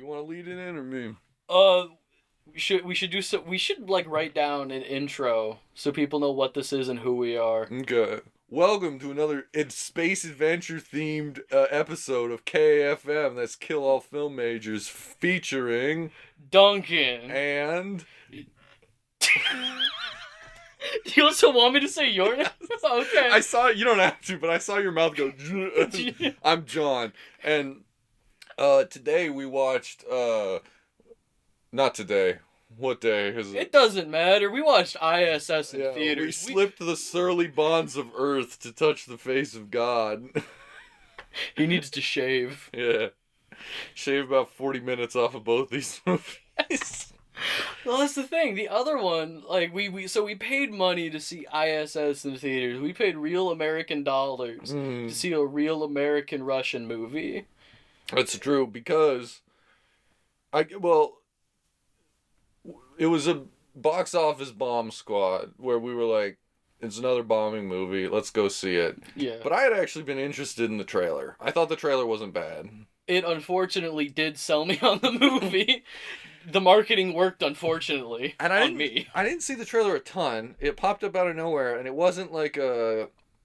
You want to lead it in or me? We should like write down an intro so people know what this is and who we are. Okay. Welcome to another space adventure themed episode of KAFM. That's Kill All Film Majors, featuring Duncan. and You also want me to say your name? Okay. I saw you don't have to, but I saw your mouth go. I'm John, and today we watched not today. What day is it? It doesn't matter. We watched ISS in We theaters. slipped the surly bonds of Earth to touch the face of God. He needs to shave. Yeah. Shave about 40 minutes off of both these movies. Well, that's the thing. The other one, like we paid money to see ISS in theaters. We paid real American dollars to see a real American Russian movie. That's true, because it was a box office bomb squad where we were like, it's another bombing movie, let's go see it. Yeah. But I had actually been interested in the trailer. I thought the trailer wasn't bad. It unfortunately did sell me on the movie. The marketing worked, unfortunately, on me. I didn't see the trailer a ton. It popped up out of nowhere, and it wasn't like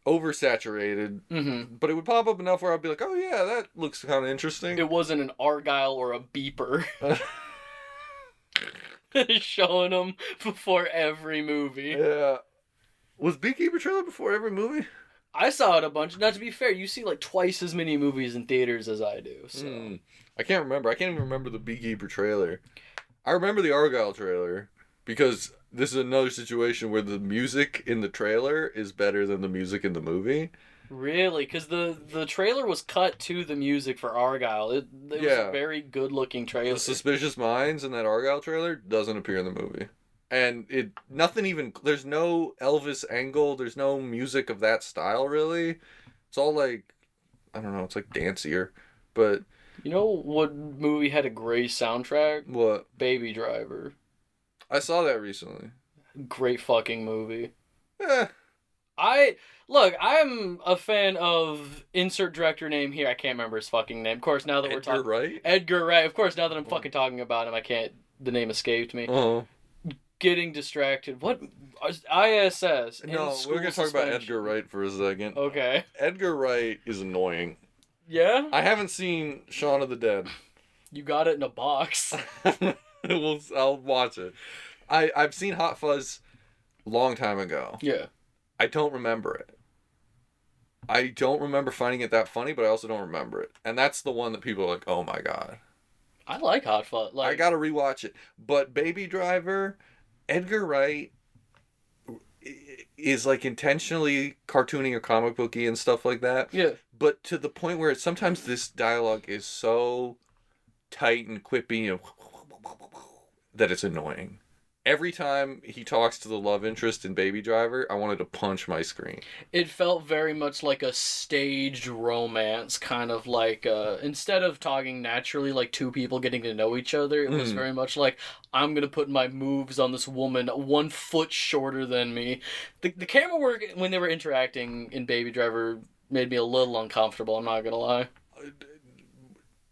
oversaturated. Mm-hmm. But it would pop up enough where I'd be like, oh yeah, that looks kind of interesting. It wasn't an Argyle or a Beeper. Showing them before every movie. Yeah. Was Beekeeper trailer before every movie? I saw it a bunch. Now, to be fair, you see like twice as many movies in theaters as I do. So I can't remember. I can't even remember the Beekeeper trailer. I remember the Argyle trailer because this is another situation where the music in the trailer is better than the music in the movie. Really? Because the trailer was cut to the music for Argyle. It was a very good-looking trailer. The Suspicious Minds in that Argyle trailer doesn't appear in the movie. And there's no Elvis angle, there's no music of that style, really. It's all like, I don't know, it's like dancier. But... You know what movie had a great soundtrack? What? Baby Driver. I saw that recently. Great fucking movie. Eh. I'm a fan of insert director name here. I can't remember his fucking name. Of course, now that we're talking... Edgar Wright? Edgar Wright. Of course, now that I'm fucking talking about him, the name escaped me. Uh-huh. Getting distracted. What? ISS. No, we're going to talk about Edgar Wright for a second. Okay. Edgar Wright is annoying. Yeah? I haven't seen Shaun of the Dead. You got it in a box. I'll watch it. I've seen Hot Fuzz a long time ago. Yeah. I don't remember it. I don't remember finding it that funny, but I also don't remember it. And that's the one that people are like, oh my god. I like Hot Fuzz. I gotta rewatch it. But Baby Driver, Edgar Wright is like intentionally cartoony or comic booky and stuff like that. Yeah. But to the point where sometimes this dialogue is so tight and quippy and that it's annoying. Every time he talks to the love interest in Baby Driver, I wanted to punch my screen. It felt very much like a staged romance, kind of like, instead of talking naturally like two people getting to know each other, it was very much like, I'm gonna put my moves on this woman 1 foot shorter than me. The camera work when they were interacting in Baby Driver made me a little uncomfortable, I'm not gonna lie.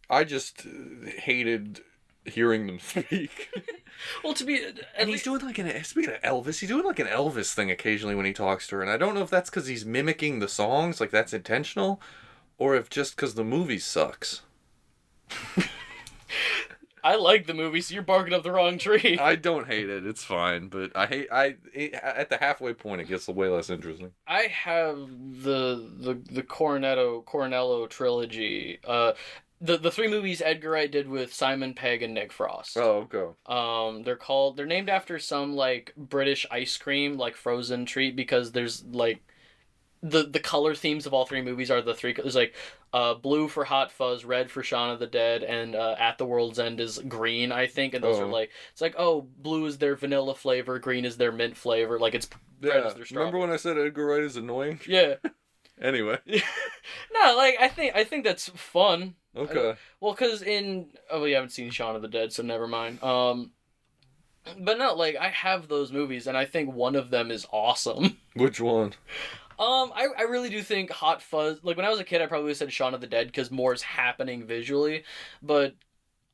I just hated hearing them speak. Well, he's doing like speaking of Elvis, he's doing like an Elvis thing occasionally when he talks to her, and I don't know if that's because he's mimicking the songs, like that's intentional, or if just because the movie sucks. I like the movie, so you're barking up the wrong tree. I don't hate it; it's fine, but at the halfway point, it gets way less interesting. I have the Cornetto trilogy. The three movies Edgar Wright did with Simon Pegg and Nick Frost. Oh, okay. They're named after some like British ice cream, like frozen treat, because there's like the color themes of all three movies are the three. There's like blue for Hot Fuzz, red for Shaun of the Dead, and At the World's End is green, I think. And those are like, it's like, oh, blue is their vanilla flavor, green is their mint flavor, like it's red is their strawberry. Remember when I said Edgar Wright is annoying? Yeah. Anyway. No, like I think that's fun. Okay. Because you haven't seen Shaun of the Dead, so never mind. But no, like I have those movies, and I think one of them is awesome. Which one? I really do think Hot Fuzz. Like when I was a kid, I probably would have said Shaun of the Dead because more is happening visually, but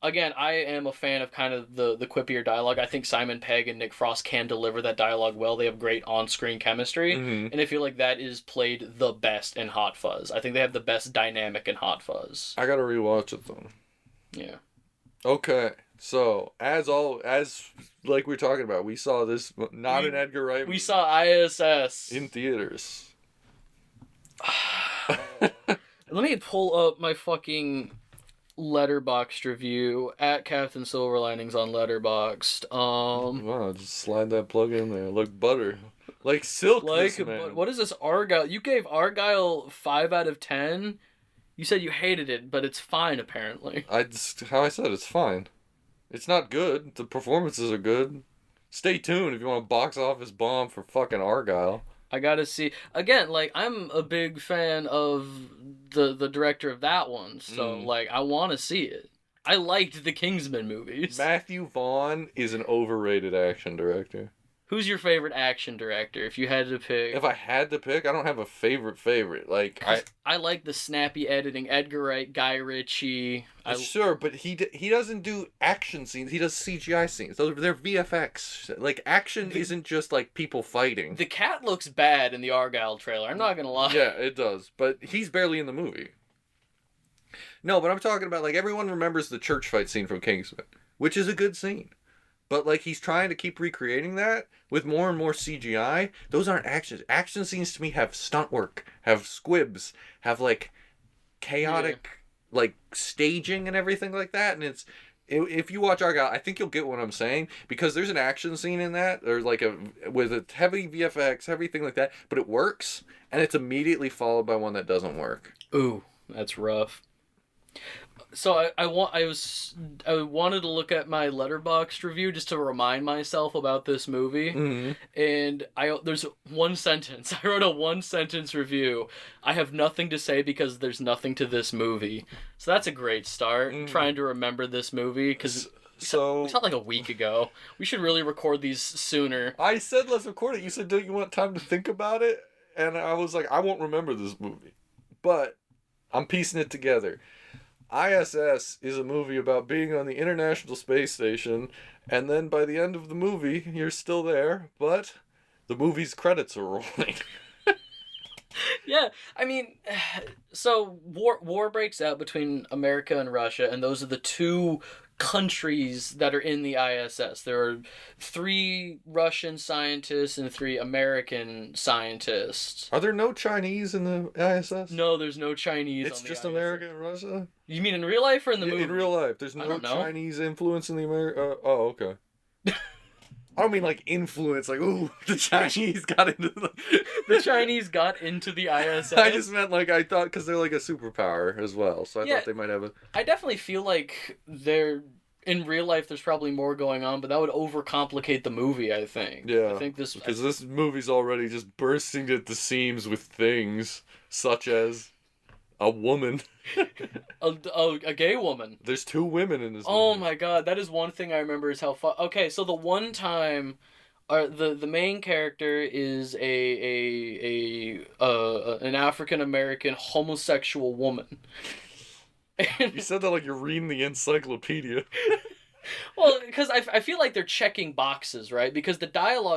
again, I am a fan of kind of the quippier dialogue. I think Simon Pegg and Nick Frost can deliver that dialogue well. They have great on-screen chemistry, Mm-hmm. and I feel like that is played the best in Hot Fuzz. I think they have the best dynamic in Hot Fuzz. I gotta rewatch it though. Yeah. Okay, so as like we were talking about, we saw this not an Edgar Wright We movie saw ISS. in theaters. Let me pull up my fucking Letterboxd review at Captain Silverlinings on Letterboxd. Wow, just slide that plug in there. Look butter. Like silk Like, this man. but what is this Argyle? You gave Argyle 5 out of 10. You said you hated it, but it's fine apparently. How I said, it's fine. It's not good. The performances are good. Stay tuned if you want a box office bomb for fucking Argyle. I gotta see again. Like, I'm a big fan of the director of that one, so like I want to see it. I liked the Kingsman movies. Matthew Vaughn is an overrated action director. Who's your favorite action director if you had to pick? If I had to pick, I don't have a favorite. Like I like the snappy editing. Edgar Wright, Guy Ritchie. Sure, but he doesn't do action scenes. He does CGI scenes. They're VFX. Like action isn't just like people fighting. The cat looks bad in the Argyle trailer. I'm not gonna lie. Yeah, it does. But he's barely in the movie. No, but I'm talking about like everyone remembers the church fight scene from Kingsman, which is a good scene. But like he's trying to keep recreating that with more and more CGI. Those aren't actions. Action scenes to me have stunt work, have squibs, have like chaotic like staging and everything like that. And if you watch Argyle, I think you'll get what I'm saying, because there's an action scene in that, or like with a heavy VFX, everything like that, but it works, and it's immediately followed by one that doesn't work. Ooh, that's rough. So I wanted to look at my Letterboxd review just to remind myself about this movie, and there's one sentence. I wrote a 1-sentence review. I have nothing to say because there's nothing to this movie. So that's a great start. Trying to remember this movie because we saw like a week ago. We should really record these sooner. I said let's record it. You said don't you want time to think about it? And I was like, I won't remember this movie, but I'm piecing it together. ISS is a movie about being on the International Space Station, and then by the end of the movie, you're still there, but the movie's credits are rolling. Yeah, I mean, so war breaks out between America and Russia, and those are the two countries that are in the ISS. There are 3 Russian scientists and 3 American scientists. Are there no Chinese in the ISS? No, there's no Chinese. It's on the just ISS. America and Russia? You mean in real life or in the movie? In real life. There's no Chinese influence in the America. Oh, okay. I don't mean like influence, like, ooh, the Chinese got into the Chinese got into the ISS. I just meant like, I thought, because they're like a superpower as well, so I thought they might have a... I definitely feel like in real life there's probably more going on, but that would overcomplicate the movie, I think. Yeah, I think this movie's already just bursting at the seams with things such as a woman. a gay woman. There's 2 women in this movie. Oh my god, that is one thing I remember is how okay, so the one time the main character is an African American homosexual woman. You said that like you're reading the encyclopedia. Well, because I feel like they're checking boxes, right? Because the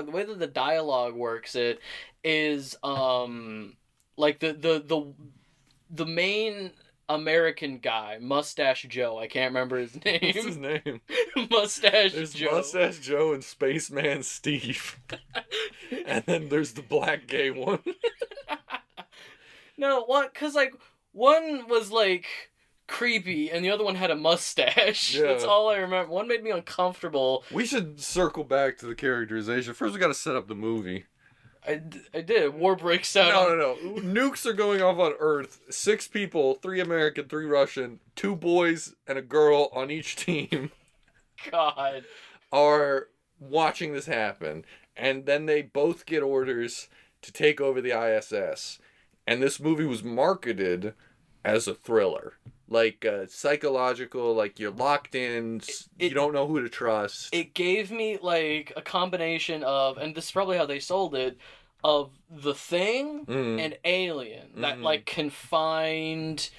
way that the dialogue works, it is like the main American guy, Mustache Joe. I can't remember his name. What's his name? There's Joe. Mustache Joe and Spaceman Steve. And then there's the black gay one. No, because like one was like creepy and the other one had a mustache. Yeah. That's all I remember. One made me uncomfortable. We should circle back to the characterization. First we got to set up the movie. I did. War breaks out. No. Nukes are going off on Earth. 6 people, 3 American, 3 Russian, 2 boys and a girl on each team. God. Are watching this happen. And then they both get orders to take over the ISS. And this movie was marketed as a thriller. Like psychological, like you're locked in, you don't know who to trust. It gave me like a combination of, and this is probably how they sold it, of The Thing and Alien. That like confined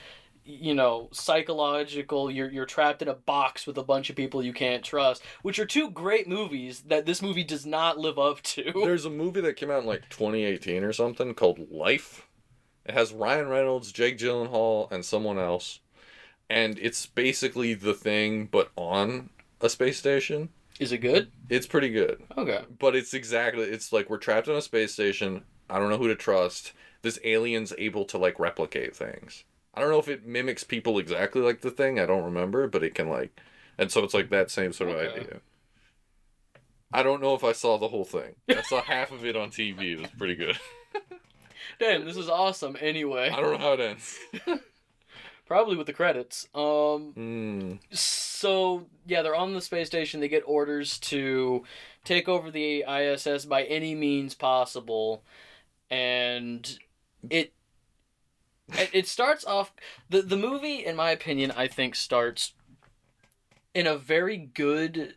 psychological. You're trapped in a box with a bunch of people you can't trust, which are two great movies that this movie does not live up to. There's a movie that came out in like 2018 or something called Life. It has Ryan Reynolds, Jake Gyllenhaal, and someone else. And it's basically The Thing, but on a space station. Is it good? It's pretty good. Okay. But it's like we're trapped on a space station. I don't know who to trust. This alien's able to like replicate things. I don't know if it mimics people exactly like The Thing. I don't remember, but it can like, and so it's like that same sort of idea. I don't know if I saw the whole thing. I saw half of it on TV. It was pretty good. Damn, this is awesome. Anyway, I don't know how it ends. probably with the credits. So yeah, they're on the space station. They get orders to take over the ISS by any means possible, and it starts off the movie, in my opinion, I think starts in a very good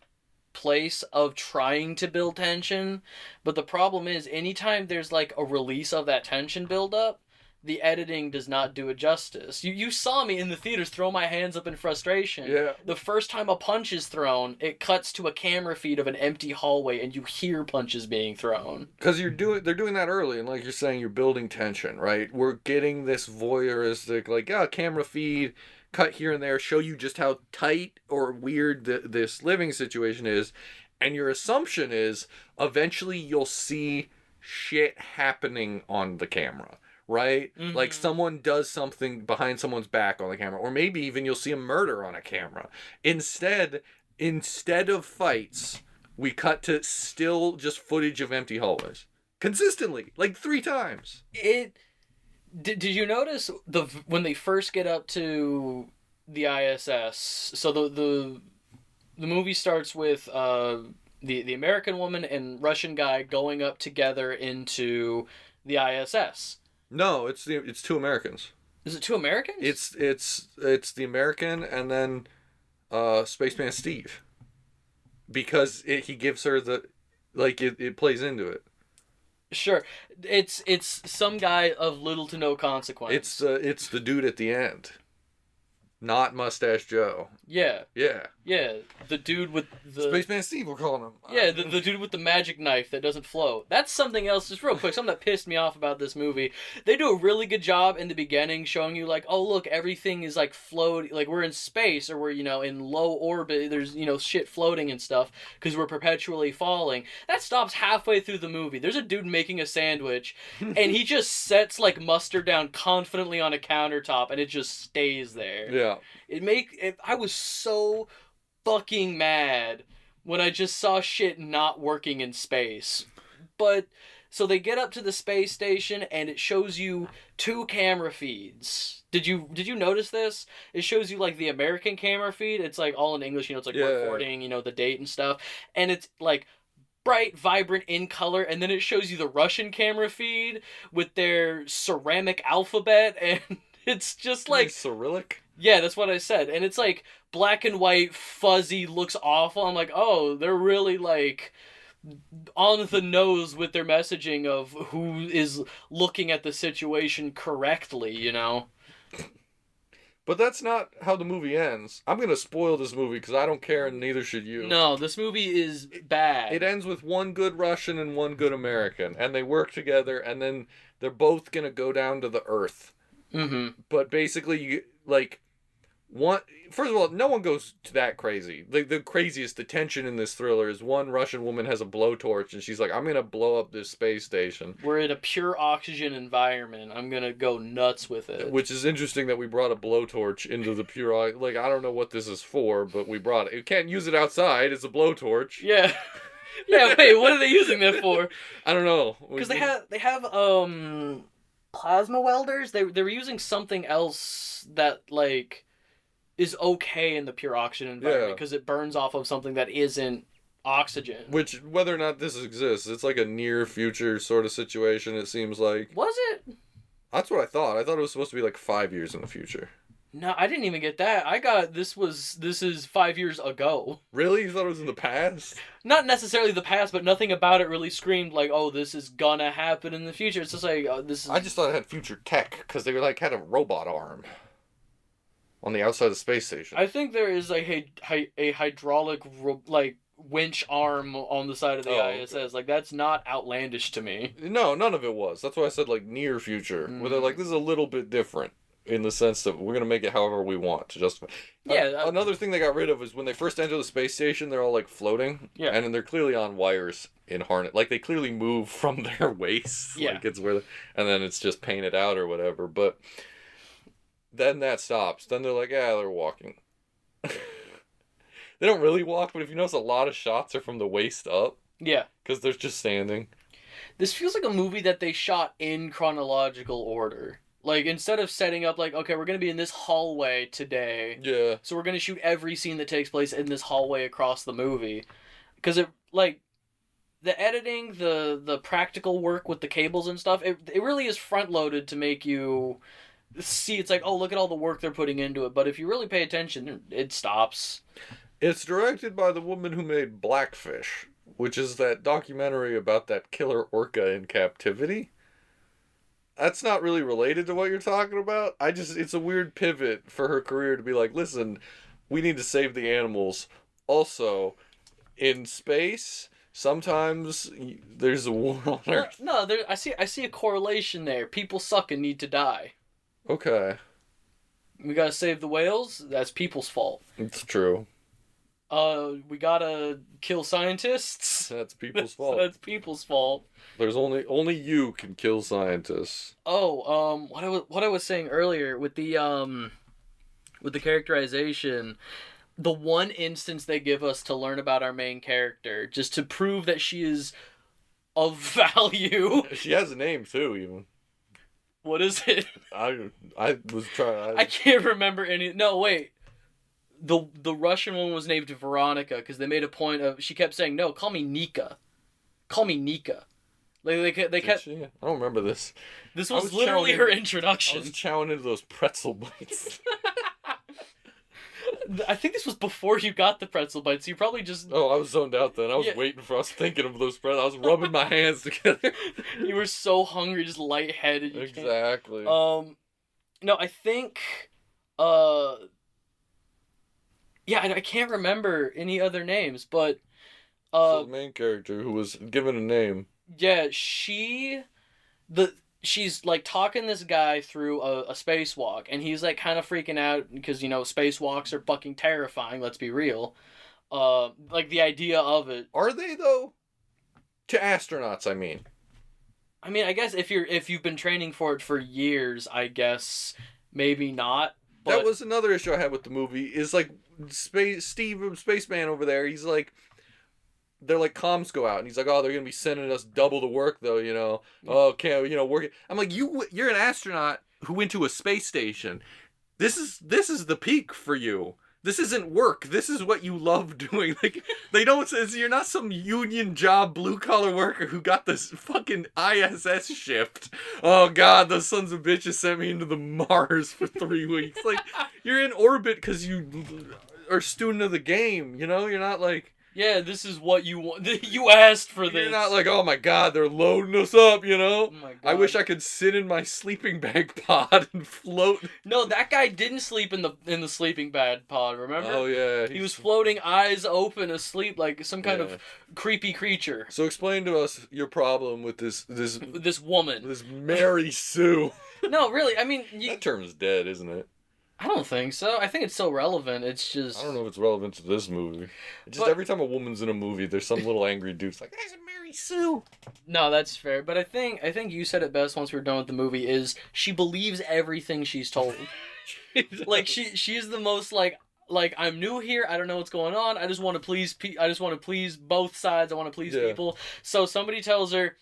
place of trying to build tension, but the problem is anytime there's like a release of that tension buildup, the editing does not do it justice. You saw me in the theaters throw my hands up in frustration. Yeah. The first time a punch is thrown, it cuts to a camera feed of an empty hallway and you hear punches being thrown. Because they're doing that early, and like you're saying, you're building tension, right? We're getting this voyeuristic, like, camera feed, cut here and there, show you just how tight or weird this living situation is, and your assumption is eventually you'll see shit happening on the camera. Right? Mm-hmm. Like someone does something behind someone's back on the camera, or maybe even you'll see a murder on a camera. Instead of fights, we cut to still just footage of empty hallways. Consistently, like 3 times. Did you notice when they first get up to the ISS? So the movie starts with the American woman and Russian guy going up together into the ISS. No, it's 2 Americans. Is it 2 Americans? It's the American and then Spaceman Steve. Because he gives her it plays into it. Sure. It's some guy of little to no consequence. It's the dude at the end. Not Mustache Joe. Yeah. Yeah. Yeah. The dude with the... Spaceman Steve, we're calling him. Yeah, the dude with the magic knife that doesn't float. That's something else, just real quick, something that pissed me off about this movie. They do a really good job in the beginning showing you, like, oh, look, everything is, like, floating. Like, we're in space, or we're, in low orbit. There's, shit floating and stuff, because we're perpetually falling. That stops halfway through the movie. There's a dude making a sandwich, and he just sets, like, mustard down confidently on a countertop, and it just stays there. Yeah. I was so fucking mad when I just saw shit not working in space. But so they get up to the space station and it shows you 2 camera feeds. Did you notice this? It shows you like the American camera feed. It's like all in English, it's like recording, the date and stuff. And it's like bright, vibrant, in color, and then it shows you the Russian camera feed with their ceramic alphabet, and it's just like Cyrillic? Yeah, that's what I said. And it's like black and white, fuzzy, looks awful. I'm like, oh, they're really like on the nose with their messaging of who is looking at the situation correctly, But that's not how the movie ends. I'm going to spoil this movie because I don't care and neither should you. No, this movie is bad. It ends with 1 good Russian and 1 good American. And they work together and then they're both going to go down to the Earth. Mm-hmm. But basically, first of all, no one goes to that crazy. The craziest, the tension in this thriller is one Russian woman has a blowtorch and she's like, I'm going to blow up this space station. We're in a pure oxygen environment. I'm going to go nuts with it. Which is interesting that we brought a blowtorch into the pure, I don't know what this is for, but we brought it. You can't use it outside. It's a blowtorch. Yeah. Yeah, wait, what are they using that for? I don't know. Because they have plasma welders. They were using something else that like is okay in the pure oxygen environment because it burns off of something that isn't oxygen. Which, whether or not this exists, it's like a near future sort of situation, it seems like. Was it? That's what I thought. I thought it was supposed to be like 5 years in the future. No, I didn't even get that. I got this is 5 years ago. Really? You thought it was in the past? Not necessarily the past, but nothing about it really screamed like, oh, this is gonna happen in the future. It's just like, this is... I just thought it had future tech, because they had a robot arm. on the outside of the space station. I think there is a hydraulic winch arm on the side of the ISS. Okay. Like, that's not outlandish to me. No, none of it was. That's why I said, like, near future. Where they're like, this is a little bit different in the sense that we're going to make it however we want to justify. Yeah. Another thing they got rid of is when they first enter the space station, they're all, like, floating. Yeah. And then they're clearly on wires in harness. Like, they clearly move from their waist. Yeah. Like, it's where... And then it's just painted out or whatever. But then that stops. Then they're like, yeah, they're walking. They don't really walk, but if you notice, a lot of shots are from the waist up. Yeah. Because they're just standing. This feels like a movie that they shot in chronological order. Like, instead of setting up, like, okay, we're going to be in this hallway today. Yeah. So we're going to shoot every scene that takes place in this hallway across the movie. Because it, like, the editing, the practical work with the cables and stuff, it really is front-loaded to make you see. It's like, oh, look at all the work they're putting into it. But if you really pay attention, it stops. It's directed by the woman who made Blackfish, which is that documentary about that killer orca in captivity. That's not really related to what you're talking about. It's a weird pivot for her career to be like, listen, we need to save the animals. Also, in space, sometimes there's a war on Earth. No, I see a correlation there. People suck and need to die. Okay. We gotta save the whales. That's people's fault. It's true. We gotta kill scientists. That's people's fault. That's people's fault. There's only you can kill scientists. Oh, what I was saying earlier with the characterization, the one instance they give us to learn about our main character, just to prove that she is of value. She has a name too, even. What is it? I was trying. I can't remember any. No, wait. The Russian one was named Veronica because they made a point of. She kept saying, "No, call me Nika. Call me Nika." Like they kept. She? I don't remember this. This was literally her introduction. I was chowing into those pretzel bites. I think this was before you got the pretzel bites. You probably just. Oh, I was zoned out then. I was waiting for. I was thinking of those pretzels. I was rubbing my hands together. You were so hungry, just lightheaded. Exactly. No, I think. Yeah, I can't remember any other names, but. So the main character who was given a name. Yeah, she's like talking this guy through a spacewalk, and he's like kind of freaking out because spacewalks are fucking terrifying. Let's be real. Like the idea of it. Are they though? To astronauts, I mean. I guess if you've been training for it for years, I guess maybe not. But... That was another issue I had with the movie. Is like Spaceman over there. He's like. They're like, comms go out, and he's like, oh, they're gonna be sending us double the work though, oh, can't work. I'm like, you're an astronaut who went to a space station. This is the peak for you. This isn't work. This is what you love doing. Like, they don't say you're not some union job blue collar worker who got this fucking ISS shift. Oh God, those sons of bitches sent me into the Mars for 3 weeks. Like, you're in orbit because you are a student of the game. You're not like. Yeah, this is what you want. You asked for this. You're not like, oh my God, they're loading us up, Oh my God. I wish I could sit in my sleeping bag pod and float. No, that guy didn't sleep in the sleeping bag pod, remember? Oh yeah. He was floating, eyes open, asleep like some kind of creepy creature. So explain to us your problem with this woman. This Mary Sue. No, really, that term's dead, isn't it? I don't think so. I think it's so relevant. It's just... I don't know if it's relevant to this movie. Every time a woman's in a movie, there's some little angry dude's like, there's a Mary Sue. No, that's fair. But I think you said it best once we were done with the movie is she believes everything she's told. Like, she's the most, like, I'm new here. I don't know what's going on. I just want to please both sides. I want to please people. So somebody tells her,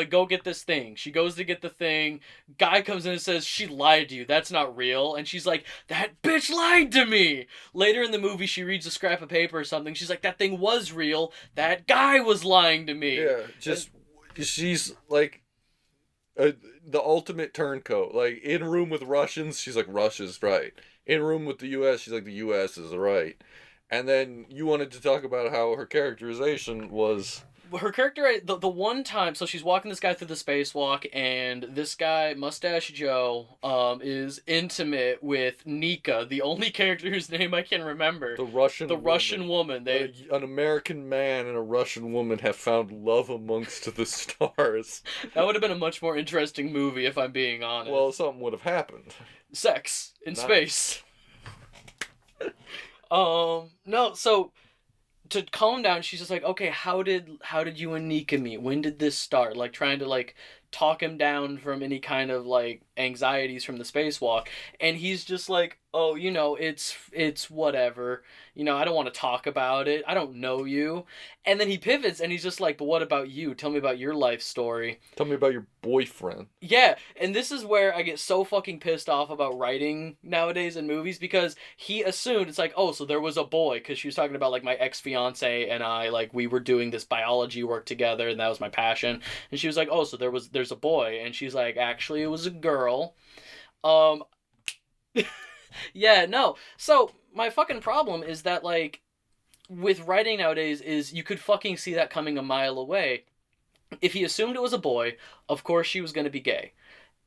go get this thing. She goes to get the thing. Guy comes in and says, she lied to you. That's not real. And she's like, that bitch lied to me. Later in the movie, she reads a scrap of paper or something. She's like, that thing was real. That guy was lying to me. Yeah, she's like the ultimate turncoat. Like, in room with Russians, she's like, Russia's right. In room with the U.S., she's like, the U.S. is right. And then you wanted to talk about how her characterization was... her character, the one time, so she's walking this guy through the spacewalk, and this guy, Mustache Joe, is intimate with Nika, the only character whose name I can remember. The Russian The woman. Russian woman. An American man and a Russian woman have found love amongst the stars. That would have been a much more interesting movie, if I'm being honest. Well, something would have happened. Sex in Not- space. No, so to calm down, she's just like, okay, how did you and Nika meet? When did this start? Like trying to like talk him down from any kind of like anxieties from the spacewalk, and he's just like, oh, it's whatever. I don't want to talk about it. I don't know you. And then he pivots and he's just like, but what about you? Tell me about your life story. Tell me about your boyfriend. Yeah, and this is where I get so fucking pissed off about writing nowadays in movies, because he assumed it's like, oh, so there was a boy, because she was talking about like my ex-fiance and I, like we were doing this biology work together and that was my passion. And she was like, oh, so there's a boy, and she's like, actually it was a girl. Yeah, no. So my fucking problem is that like with writing nowadays is you could fucking see that coming a mile away. If he assumed it was a boy, of course she was going to be gay.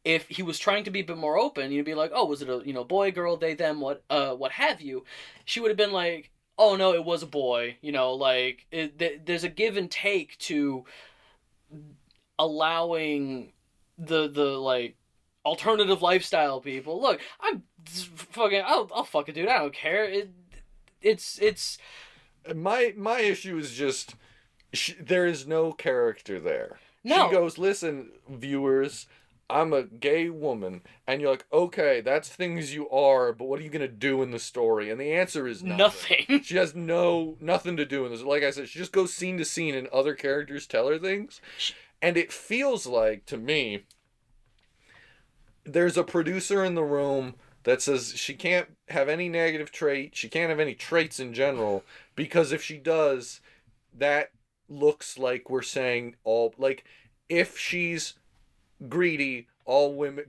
If he was trying to be a bit more open, you'd be like, oh, was it a boy, girl, they, them, what have you? She would have been like, oh no, it was a boy. There's a give and take to allowing the like alternative lifestyle people. Look, I'll fucking do it. I don't care. It's My issue is just there is no character there. No. She goes, listen, viewers, I'm a gay woman. And you're like, okay, that's things you are, but what are you going to do in the story? And the answer is nothing. She has nothing to do in this. Like I said, she just goes scene to scene and other characters tell her things. And it feels like, to me, there's a producer in the room that says she can't have any negative trait. She can't have any traits in general, because if she does, that looks like we're saying all, like, if she's greedy,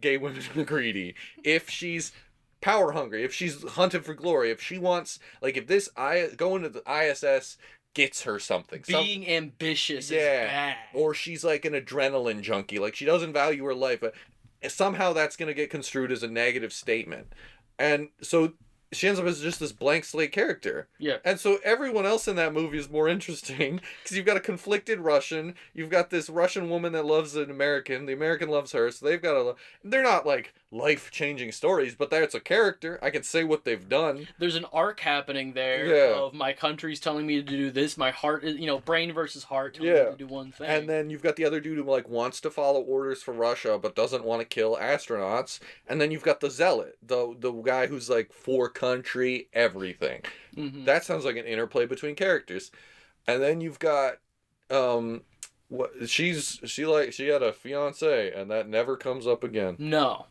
gay women are greedy. If she's power hungry, if she's hunted for glory, if she wants, like, if this going to the ISS gets her something. Being ambitious is bad. Or she's like an adrenaline junkie, like she doesn't value her life, but somehow that's going to get construed as a negative statement. And so she ends up as just this blank slate character. Yeah. And so everyone else in that movie is more interesting, because you've got a conflicted Russian, you've got this Russian woman that loves an American, the American loves her, so they've got they're not like life-changing stories, but that's a character. I can say what they've done. There's an arc happening there of my country's telling me to do this, my heart is, brain versus heart telling me to do one thing. And then you've got the other dude who like wants to follow orders for Russia but doesn't want to kill astronauts. And then you've got the zealot, the guy who's like for country everything. Mm-hmm. That sounds like an interplay between characters. And then you've got she had a fiance and that never comes up again. No.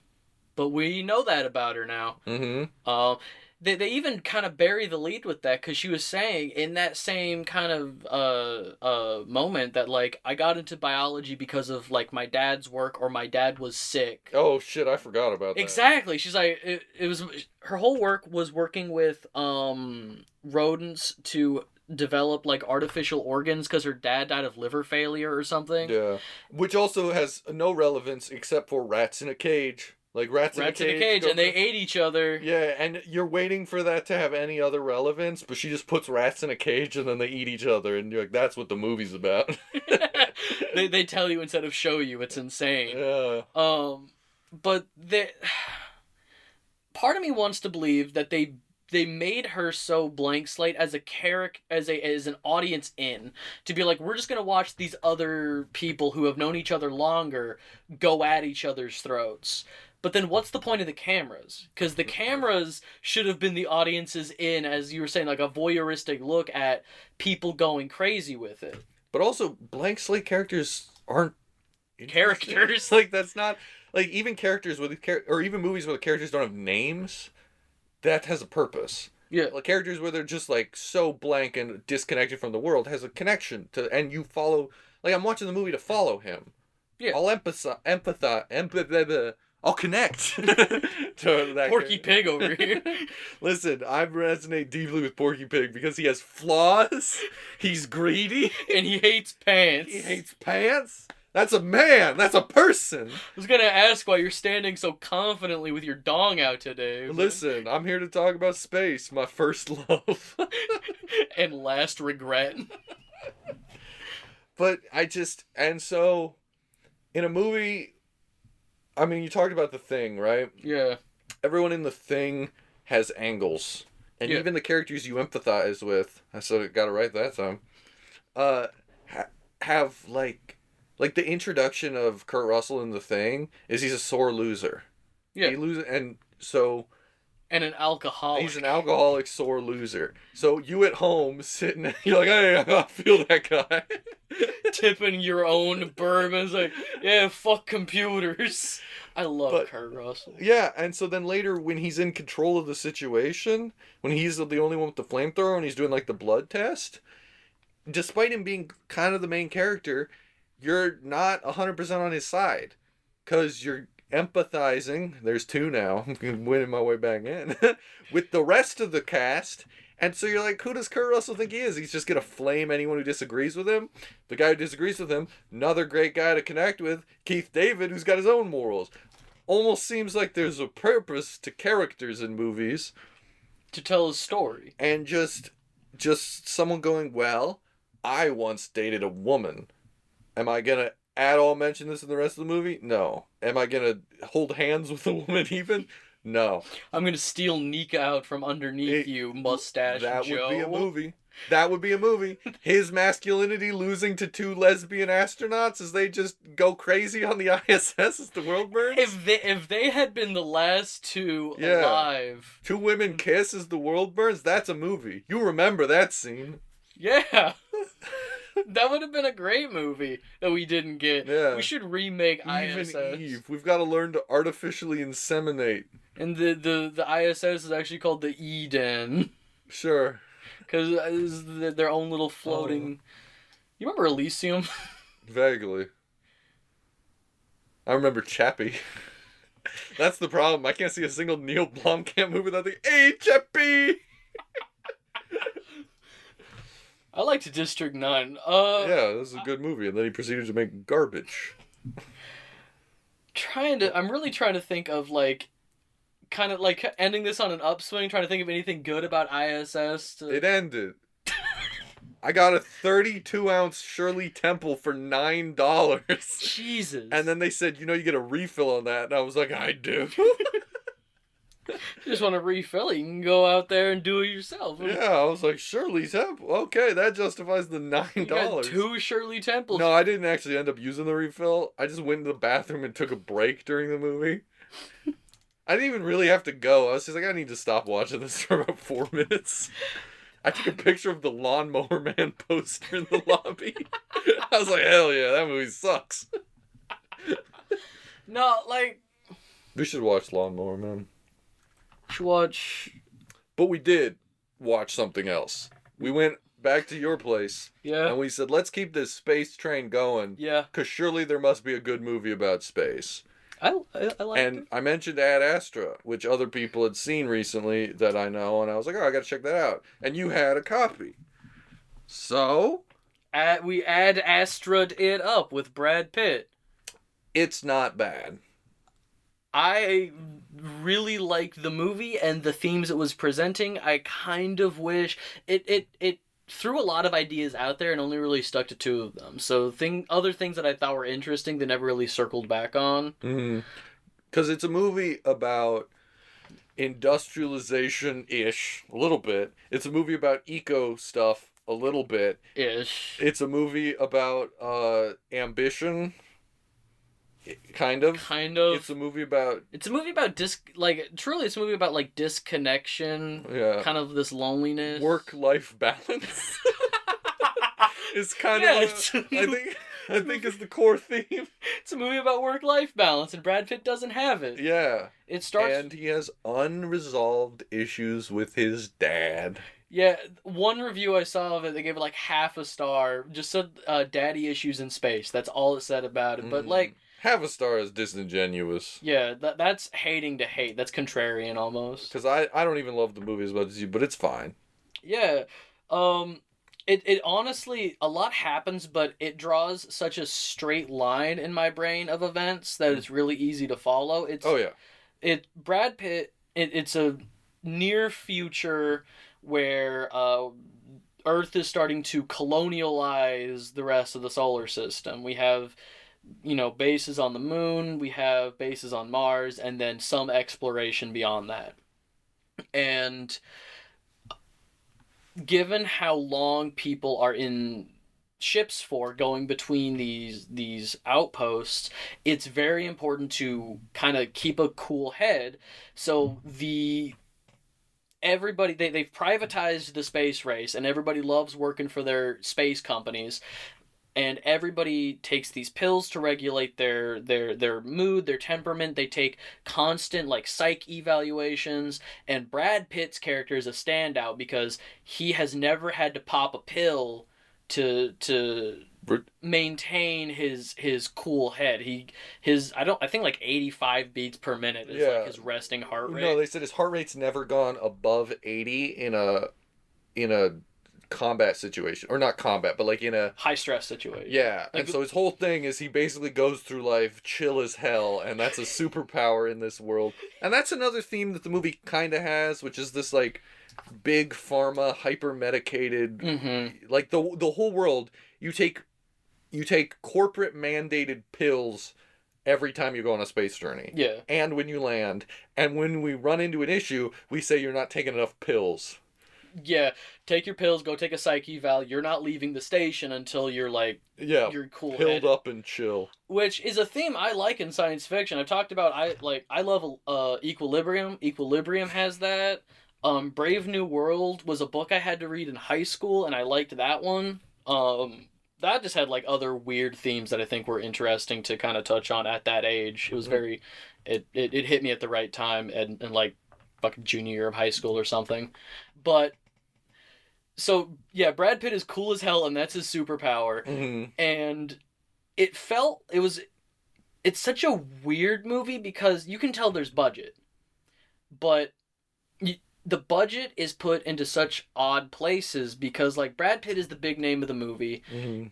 But we know that about her now. Mm-hmm. They even kind of bury the lead with that, because she was saying in that same kind of moment that like I got into biology because of like my dad's work, or my dad was sick. Oh shit, I forgot about that. Exactly. She's like it was her whole work was working with rodents to develop like artificial organs, because her dad died of liver failure or something. Yeah, which also has no relevance except for rats in a cage. Like rats in a cage, and they ate each other. Yeah, and you're waiting for that to have any other relevance, but she just puts rats in a cage and then they eat each other, and you're like, that's what the movie's about. they tell you instead of show you. It's insane. Yeah. But part of me wants to believe that they made her so blank slate as a character, as an audience in, to be like, we're just gonna watch these other people who have known each other longer go at each other's throats. But then what's the point of the cameras? Because the cameras should have been the audiences in, as you were saying, like a voyeuristic look at people going crazy with it. But also, blank slate characters aren't characters. Like, that's not, like, even characters with, or even movies where the characters don't have names, that has a purpose. Yeah. Like, characters where they're just, like, so blank and disconnected from the world has a connection to, and you follow, like, I'm watching the movie to follow him. Yeah. I'll empathize I'll connect to that Porky Pig over here. Listen, I resonate deeply with Porky Pig because he has flaws. He's greedy. And he hates pants. He hates pants. That's a man. That's a person. I was gonna ask why you're standing so confidently with your dong out today. Listen, I'm here to talk about space, my first love. And last regret. But and so, in a movie, I mean, you talked about The Thing, right? Yeah. Everyone in The Thing has angles. And Yeah. even the characters you empathize with, I sort of got it right that time, have, like the introduction of Kurt Russell in The Thing is he's a sore loser. Yeah. And so... And an alcoholic. He's an alcoholic sore loser. So you at home sitting, you're like, hey, I feel that guy. Tipping your own bourbon. It's like, yeah, fuck computers. I love Kurt Russell. Yeah, and so then later when he's in control of the situation, when he's the only one with the flamethrower and he's doing like the blood test, despite him being kind of the main character, you're not 100% on his side. Because you're empathizing, there's two now, I'm winning my way back in, with the rest of the cast. And so you're like, who does Kurt Russell think he is? He's just going to flame anyone who disagrees with him? The guy who disagrees with him, another great guy to connect with, Keith David, who's got his own morals. Almost seems like there's a purpose to characters in movies. To tell a story. And just someone going, well, I once dated a woman. Am I going to at all mention this in the rest of the movie? No. Am I going to hold hands with a woman even? No. I'm going to steal Nika out from underneath you, mustache That Joe. would be a movie. That would be a movie. His masculinity losing to two lesbian astronauts as they just go crazy on the ISS as the world burns. If they had been the last two alive. Two women kiss as the world burns, that's a movie. You remember that scene. Yeah. That would have been a great movie that we didn't get. Yeah. We should remake ISS. Even Eve. We've got to learn to artificially inseminate. And the ISS is actually called the Eden. Sure. Because their own little floating... You remember Elysium? Vaguely. I remember Chappie. That's the problem. I can't see a single Neil Blomkamp movie without the "Hey, Chappie!" I liked District 9. Yeah, this is a good movie. And then he proceeded to make garbage. I'm really trying to think of, like, kind of, like, ending this on an upswing, trying to think of anything good about ISS. It ended. I got a 32-ounce Shirley Temple for $9. Jesus. And then they said, you get a refill on that. And I was like, I do. You just want to refill it, you can go out there and do it yourself. Yeah, I was like, Shirley Temple. Okay, that justifies the $9. You got 2 Shirley Temples. No, I didn't actually end up using the refill. I just went to the bathroom and took a break during the movie. I didn't even really have to go. I was just like, I need to stop watching this for about 4 minutes. I took a picture of the Lawnmower Man poster in the lobby. I was like, hell yeah, that movie sucks. No, like... We should watch Lawnmower Man. Should watch... But we did watch something else. We went back to your place. Yeah. And we said, let's keep this space train going. Yeah. Because surely there must be a good movie about space. I like And it. I mentioned Ad Astra, which other people had seen recently that I know, and I was like, oh, I gotta check that out. And you had a copy. So? We Ad Astra'd it up with Brad Pitt. It's not bad. I really liked the movie and the themes it was presenting. I kind of wish it threw a lot of ideas out there and only really stuck to 2 of them. So other things that I thought were interesting, they never really circled back on. Because it's a movie about industrialization-ish, a little bit. It's a movie about eco stuff, a little bit. Ish. It's a movie about ambition. Kind of. It's a movie about... truly it's a movie about, like, disconnection. Yeah. Kind of this loneliness. Work-life balance. It's kind of... I think is the core theme. It's a movie about work-life balance, and Brad Pitt doesn't have it. Yeah. It starts... And he has unresolved issues with his dad. Yeah, one review I saw of it, they gave it like half a star. Just said daddy issues in space. That's all it said about it. But like, Half a star is disingenuous. Yeah, that's hating to hate. That's contrarian almost. Because I don't even love the movie as much as you, but it's fine. Yeah. Um it honestly a lot happens, but it draws such a straight line in my brain of events that it's really easy to follow. Oh, yeah. Brad Pitt it's a near future where Earth is starting to colonialize the rest of the solar system. We have, bases on the moon, we have bases on Mars, and then some exploration beyond that. And given how long people are in ships for going between these outposts, it's very important to kind of keep a cool head. So they've privatized the space race, and everybody loves working for their space companies, and everybody takes these pills to regulate their mood, their temperament. They take constant like psych evaluations, and Brad Pitt's character is a standout because he has never had to pop a pill to maintain his cool head. I think like 85 beats per minute is like his resting heart rate. No, they said his heart rate's never gone above 80 in a combat situation, or not combat, but like in a high stress situation. Yeah, like, and so his whole thing is he basically goes through life chill as hell, and that's a superpower in this world. And that's another theme that the movie kind of has, which is this like big pharma hyper medicated, like the whole world. You take corporate mandated pills every time you go on a space journey. Yeah. And when you land, and when we run into an issue, we say you're not taking enough pills. Yeah, take your pills, go take a psych eval. You're not leaving the station until you're like, you're cool pilled up and chill. Which is a theme I like in science fiction. I've talked about, I love Equilibrium. Equilibrium has that. Brave New World was a book I had to read in high school, and I liked that one. That just had like other weird themes that I think were interesting to kind of touch on at that age. It was very, it hit me at the right time and like fucking junior year of high school or something. But so yeah, Brad Pitt is cool as hell, and that's his superpower. And it's such a weird movie because you can tell there's budget, but the budget is put into such odd places because like Brad Pitt is the big name of the movie,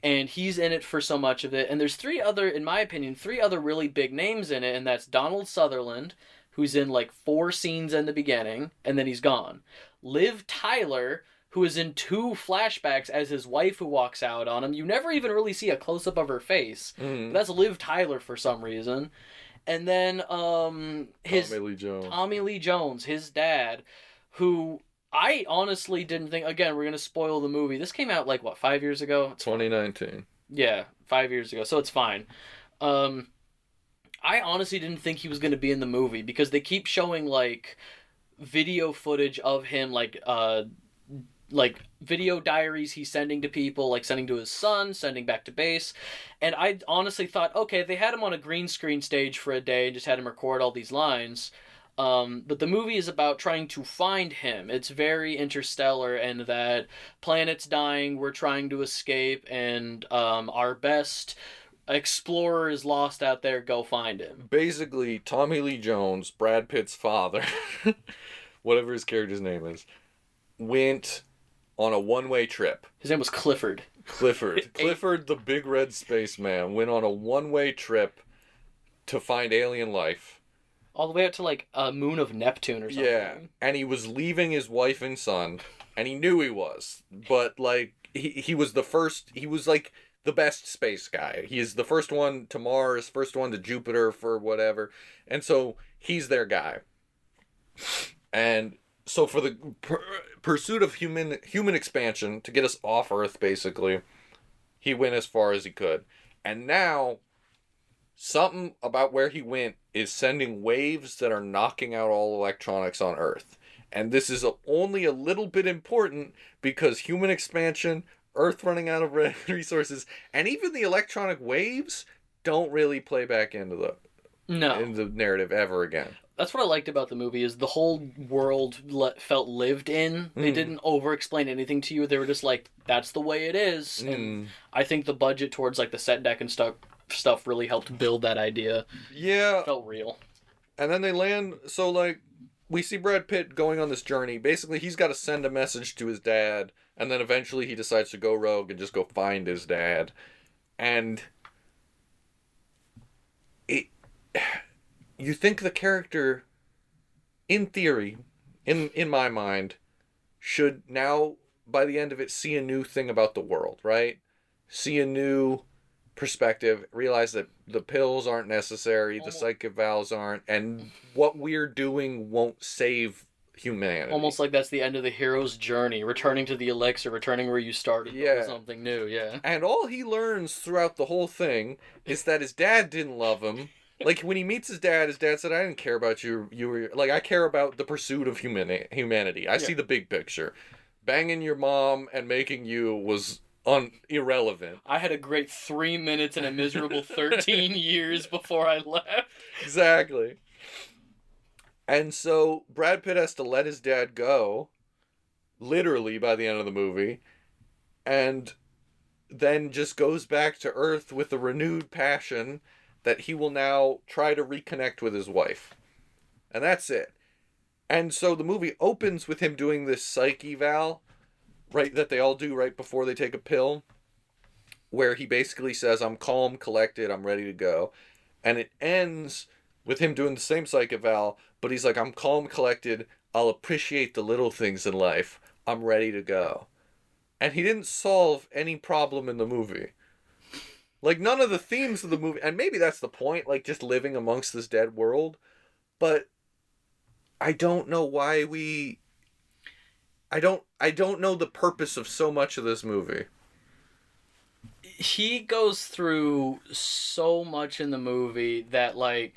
and he's in it for so much of it. And there's in my opinion, three other really big names in it, and that's Donald Sutherland, who's in like 4 scenes in the beginning, and then he's gone. Liv Tyler, who is in 2 flashbacks as his wife who walks out on him. You never even really see a close-up of her face. But that's Liv Tyler for some reason. And then Tommy Lee Jones, his dad, who I honestly didn't think... Again, we're going to spoil the movie. This came out, 5 years ago? 2019. Yeah, 5 years ago, so it's fine. I honestly didn't think he was going to be in the movie because they keep showing, video footage of him, video diaries he's sending to people, sending to his son, sending back to base. And I honestly thought, okay, they had him on a green screen stage for a day and just had him record all these lines. But the movie is about trying to find him. It's very interstellar, and that planet's dying, we're trying to escape, and our best explorer is lost out there, go find him. Basically, Tommy Lee Jones, Brad Pitt's father, whatever his character's name is, went on a one-way trip. His name was Clifford. Clifford, the big red spaceman, went on a one-way trip to find alien life. All the way up to, a moon of Neptune or something. Yeah, and he was leaving his wife and son, and he knew he was. But, he was the first, he was, the best space guy. He is the first one to Mars, first one to Jupiter for whatever. And so, he's their guy. And so for the pursuit of human expansion, to get us off Earth, basically, he went as far as he could. And now, something about where he went is sending waves that are knocking out all electronics on Earth. And this is only a little bit important because human expansion, Earth running out of resources, and even the electronic waves don't really play back into the narrative ever again. That's what I liked about the movie, is the whole world felt lived in. They didn't over-explain anything to you. They were just that's the way it is. And I think the budget towards, the set deck and stuff stuff really helped build that idea. Yeah, It felt real. and then they land. So like, we see Brad Pitt going on this journey. Basically, he's got to send a message to his dad, and then eventually he decides to go rogue and just go find his dad. And it, you think the character, in theory, in my mind, should now by the end of it see a new thing about the world, right? See a new perspective, realize that the pills aren't necessary, the psychic valves aren't, and what we're doing won't save humanity. Almost like that's the end of the hero's journey, returning to the elixir, returning where you started, Yeah. with something new, yeah. And all he learns throughout the whole thing is that his dad didn't love him. Like, when he meets his dad said, I didn't care about you. You were, like, I care about the pursuit of humanity. I see the big picture. Banging your mom and making you was irrelevant. I had a great 3 minutes and a miserable 13 years before I left. Exactly. And so Brad Pitt has to let his dad go, literally by the end of the movie, and then just goes back to Earth with a renewed passion that he will now try to reconnect with his wife. And that's it. And so the movie opens with him doing this psych eval, right, that they all do right before they take a pill, where he basically says, I'm calm, collected, I'm ready to go. And it ends with him doing the same psych eval, but he's like, I'm calm, collected, I'll appreciate the little things in life, I'm ready to go. And he didn't solve any problem in the movie. Like, none of the themes of the movie, and maybe that's the point, like, just living amongst this dead world, but I don't know why I don't know the purpose of so much of this movie. He goes through so much in the movie that, like,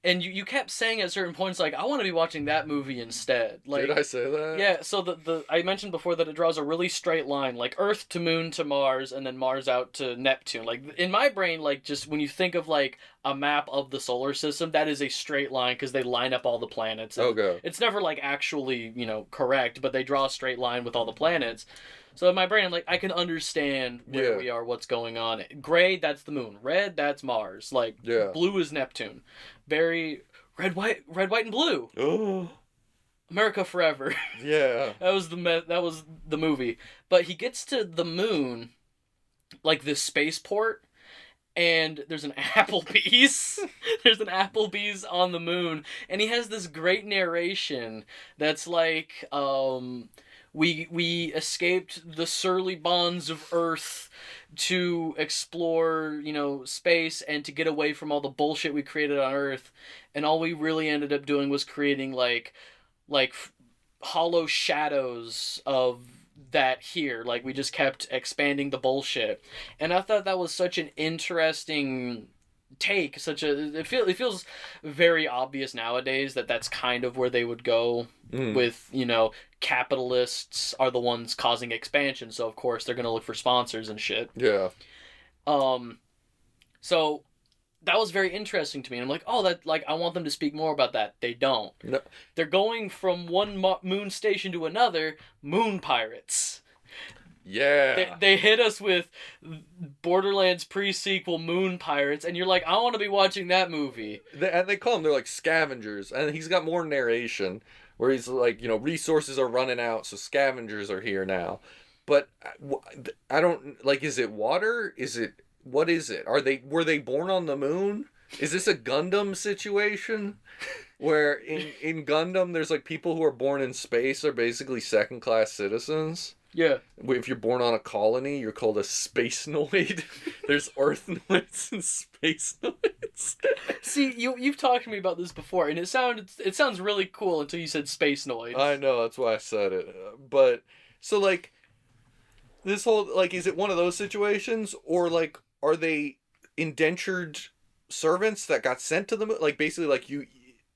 and you kept saying at certain points, like, I want to be watching that movie instead. Like, Did I say that? yeah, so the I mentioned before that it draws a really straight line, like Earth to Moon to Mars, and then Mars out to Neptune. Like, in my brain, like, just when you think of, like, a map of the solar system, that is a straight line because they line up all the planets. Okay. It's never, like, actually, correct, but they draw a straight line with all the planets. So in my brain, I'm like, I can understand where we are, what's going on. Gray, that's the moon. Red, that's Mars. Like, blue is Neptune. Very red, white, and blue. Oh. America Forever. Yeah. That was the movie. But he gets to the moon, like this spaceport, and there's an Applebee's. There's an Applebee's on the moon, and he has this great narration that's like, we escaped the surly bonds of Earth to explore, space and to get away from all the bullshit we created on Earth, and all we really ended up doing was creating like hollow shadows of that here. Like, we just kept expanding the bullshit, and I thought that was such an interesting take. It feels very obvious nowadays that that's kind of where they would go with, capitalists are the ones causing expansion, so of course they're gonna look for sponsors and shit. Yeah. So that was very interesting to me. And I'm like, oh, that, like, I want them to speak more about that. They don't. No. They're going from one moon station to another, moon pirates. Yeah. They hit us with Borderlands pre-sequel Moon Pirates, and you're like, I want to be watching that movie. And they call them, they're like scavengers, and he's got more narration where he's like, resources are running out, so scavengers are here now. But I don't, like, is it water? What is it? Were they born on the moon? Is this a Gundam situation? Where in Gundam, there's like people who are born in space are basically second-class citizens? Yeah. If you're born on a colony, you're called a spacenoid. There's Earthnoids and spacenoids. See, you've talked to me about this before, and it sounds really cool until you said spacenoids. I know, that's why I said it. But so, like, this whole, like, is it one of those situations, or like, are they indentured servants that got sent to the moon? Like, basically, like,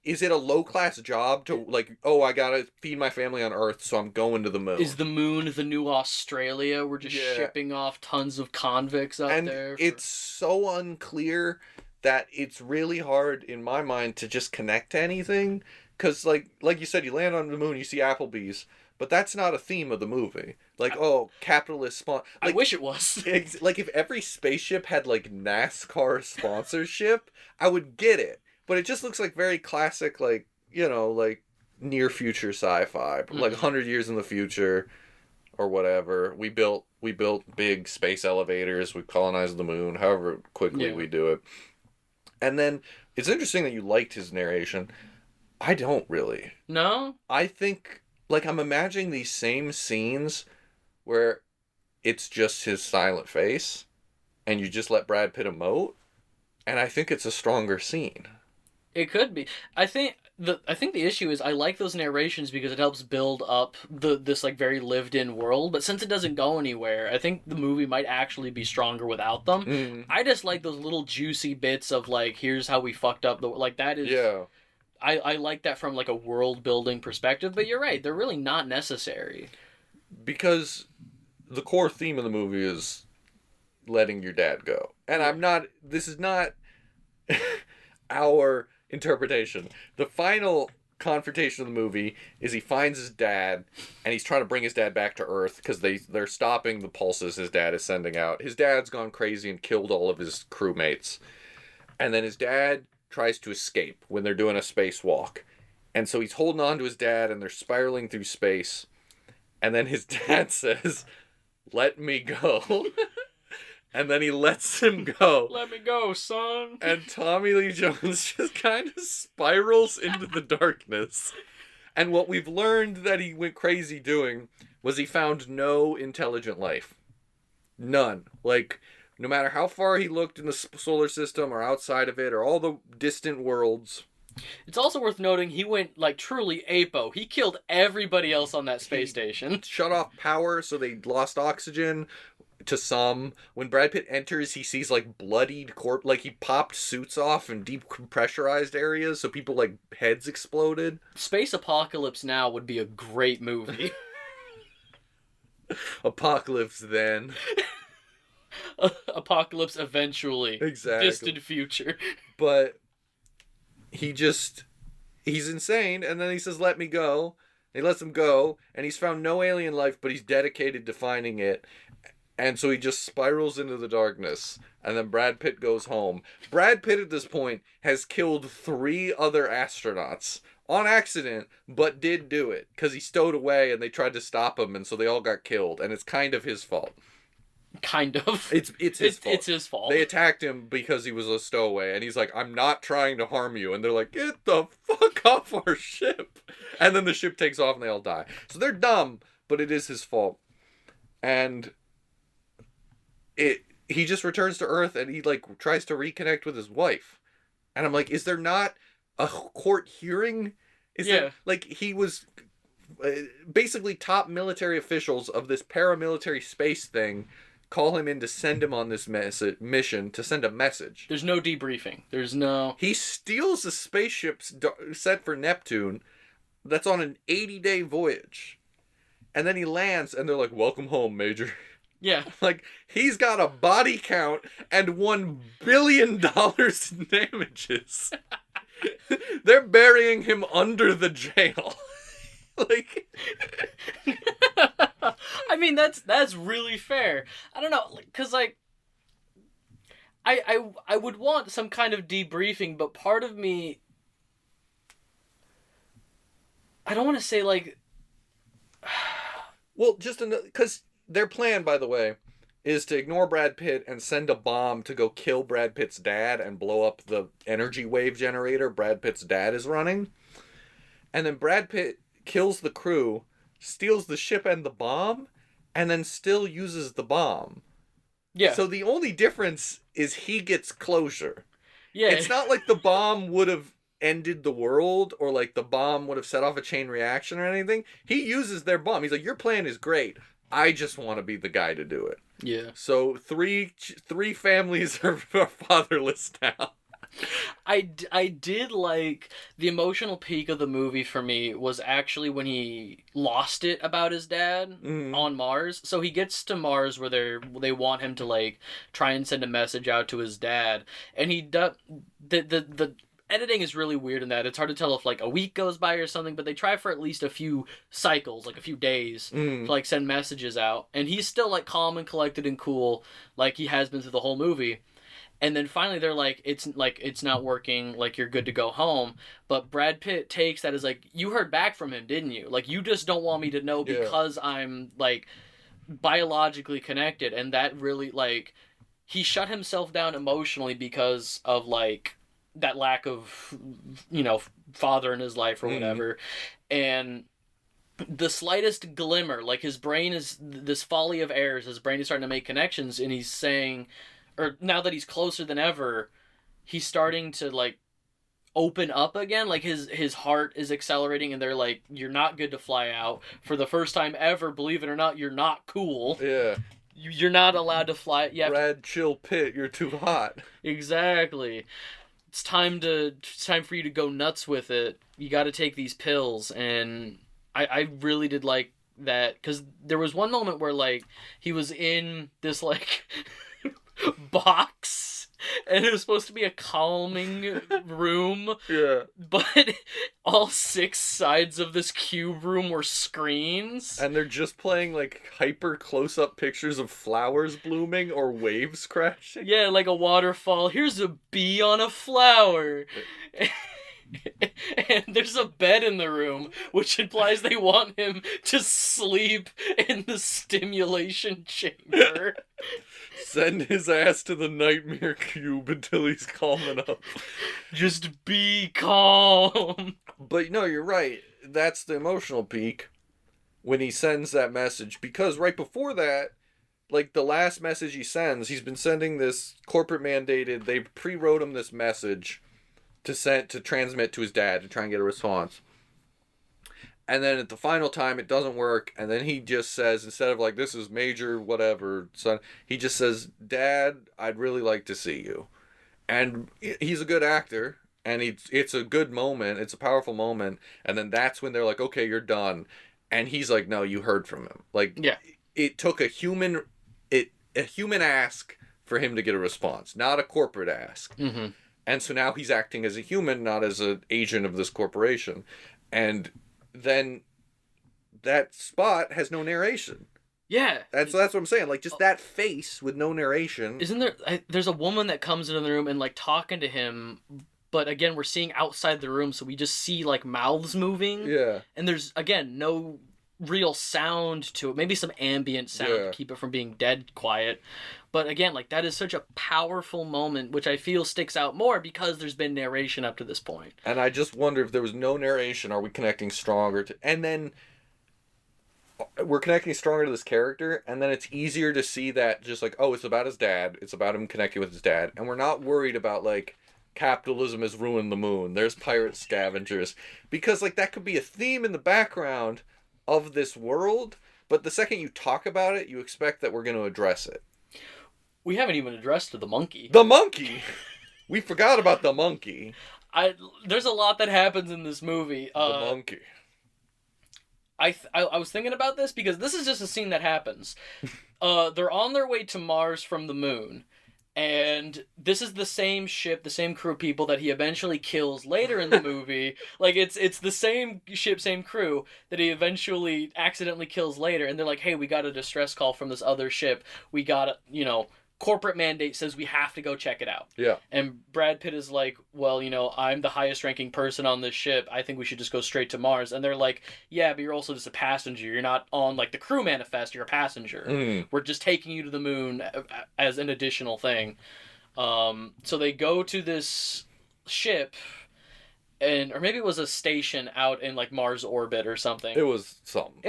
is it a low-class job to, like, oh, I gotta feed my family on Earth, so I'm going to the moon? Is the moon the new Australia? We're just shipping off tons of convicts out there. It's so unclear that it's really hard, in my mind, to just connect to anything. Because, like you said, you land on the moon, you see Applebee's, but that's not a theme of the movie. Like, oh, capitalist spawn. I Like, wish it was. like if every spaceship had like NASCAR sponsorship, I would get it. But it just looks like very classic, like, like near future sci-fi, like Mhm. 100 years in the future or whatever. We built big space elevators. We colonized the moon. However quickly Yeah. we do it. And then it's interesting that you liked his narration. I don't really. No? I think like I'm imagining these same scenes where it's just his silent face and you just let Brad Pitt emote, and I think it's a stronger scene. It could be. I think the issue is I like those narrations because it helps build up this like very lived in world, but since it doesn't go anywhere, I think the movie might actually be stronger without them. Mm, I just like those little juicy bits of like here's how we fucked up the like that is yeah, I like that from like a world building perspective, but you're right, they're really not necessary. because the core theme of the movie is letting your dad go. And Yeah. I'm not this is not our interpretation. The final confrontation of the movie is he finds his dad and he's trying to bring his dad back to earth because they're stopping the pulses his dad is sending out. His dad's gone crazy and killed all of his crewmates. And then his dad tries to escape when they're doing a spacewalk. And so he's holding on to his dad and they're spiraling through space. And then his dad says, "Let me go." And then he lets him go. Let me go, son. And Tommy Lee Jones just kind of spirals into the darkness. And what we've learned that he went crazy doing was he found no intelligent life. None. Like, no matter how far he looked in the solar system or outside of it or all the distant worlds, It's also worth noting he went like truly apo. He killed everybody else on that space station. shut off power so they lost oxygen to some. When Brad Pitt enters, he sees like bloodied corpse, like he popped suits off in deep pressurized areas, so people like heads exploded. Space Apocalypse Now would be a great movie. Apocalypse then. Apocalypse eventually. Exactly. Distant future. But he's insane, and then he says, "Let me go." He lets him go, and he's found no alien life, but he's dedicated to finding it. And so he just spirals into the darkness, and then Brad Pitt goes home. Brad Pitt at this point has killed 3 other astronauts on accident, but did do it because he stowed away and they tried to stop him, and so they all got killed, and it's kind of his fault. Kind of. It's his fault. It's his fault. They attacked him because he was a stowaway, and he's like, "I'm not trying to harm you," and they're like, "Get the fuck off our ship!" And then the ship takes off and they all die. So they're dumb, but it is his fault. And he just returns to Earth and he like tries to reconnect with his wife, and I'm like, is there not a court hearing? Is Yeah. there, like, he was basically top military officials of this paramilitary space thing call him in to send him on this mission to send a message. There's no debriefing. There's no. He steals a spaceship set for Neptune that's on an 80-day voyage. And then he lands and they're like, "Welcome home, Major." Yeah. Like, he's got a body count and $1 billion in damages. They're burying him under the jail. Like, I mean that's really fair. I don't know, cause like I would want some kind of debriefing, but part of me I don't want to say like well, just because their plan, by the way, is to ignore Brad Pitt and send a bomb to go kill Brad Pitt's dad and blow up the energy wave generator Brad Pitt's dad is running. And then Brad Pitt kills the crew, steals the ship and the bomb, and then still uses the bomb. yeah So the only difference is he gets closure. yeah It's not like the bomb would have ended the world or like the bomb would have set off a chain reaction or anything. He uses their bomb. He's like, "Your plan is great. I just want to be the guy to do it." yeah. So three families are fatherless now. I did like the emotional peak of the movie for me was actually when he lost it about his dad on Mars. So he gets to Mars where they want him to like try and send a message out to his dad, and he does the editing is really weird in that it's hard to tell if like a week goes by or something, but they try for at least a few cycles, like a few days, to like send messages out, and he's still like calm and collected and cool, like he has been through the whole movie. And then finally they're like, it's not working, like you're good to go home. But Brad Pitt takes that as like, you heard back from him, didn't you? Like you just don't want me to know because I'm like biologically connected, and that really like he shut himself down emotionally because of like that lack of father in his life or whatever. And the slightest glimmer, like his brain is this folly of errors, his brain is starting to make connections, and he's saying, or now that he's closer than ever, he's starting to like open up again, like his heart is accelerating, and they're like, you're not good to fly out for the first time ever, believe it or not, you're not cool. Yeah. You're not allowed to fly. Brad, chill, Pitt, you're too hot. Exactly. It's time for you to go nuts with it. You got to take these pills. And I really did like that, because there was one moment where like he was in this like box, and it was supposed to be a calming room. Yeah. But all 6 sides of this cube room were screens. And they're just playing like hyper close-up pictures of flowers blooming or waves crashing. Yeah, like a waterfall. Here's a bee on a flower. And there's a bed in the room, which implies they want him to sleep in the stimulation chamber. Send his ass to the nightmare cube until he's calm enough. Just be calm. But no, you're right. That's the emotional peak when he sends that message. Because right before that, like the last message he sends, he's been sending this corporate mandated, they pre-wrote him this message to transmit to his dad to try and get a response. And then at the final time, it doesn't work. And then he just says, instead of like, this is major, whatever, son, he just says, Dad, I'd really like to see you. And he's a good actor. And it's a good moment. It's a powerful moment. And then that's when they're like, okay, you're done. And he's like, no, you heard from him. Like, yeah. It took a human ask for him to get a response, not a corporate ask. Mm-hmm. And so now he's acting as a human, not as an agent of this corporation. And then that spot has no narration. Yeah. That's what I'm saying. Like, just that face with no narration. Isn't there... there's a woman that comes into the room and, like, talking to him, but, again, we're seeing outside the room, so we just see, like, mouths moving. Yeah. And there's, again, no real sound to it. Maybe some ambient sound to keep it from being dead quiet. But again, like, that is such a powerful moment, which I feel sticks out more because there's been narration up to this point. And I just wonder, if there was no narration, are we connecting stronger to... And then we're connecting stronger to this character, and then it's easier to see that just like, oh, it's about his dad. It's about him connecting with his dad. And we're not worried about, like, capitalism has ruined the moon. There's pirate scavengers. Because, like, that could be a theme in the background of this world, but the second you talk about it, you expect that we're going to address it. We haven't even addressed the monkey. The monkey! We forgot about the monkey. There's a lot that happens in this movie. The monkey. I was thinking about this because this is just a scene that happens. They're on their way to Mars from the moon. And this is the same ship, the same crew of people that he eventually kills later in the movie. Like, it's the same ship, same crew that he eventually accidentally kills later. And they're like, hey, we got a distress call from this other ship. We got corporate mandate says we have to go check it out. Yeah. And Brad Pitt is like, well, I'm the highest ranking person on this ship. I think we should just go straight to Mars. And they're like, yeah, but you're also just a passenger. You're not on, like, the crew manifest. You're a passenger. Mm. We're just taking you to the moon as an additional thing. So they go to this ship, or maybe it was a station out in, like, Mars orbit or something. It was something.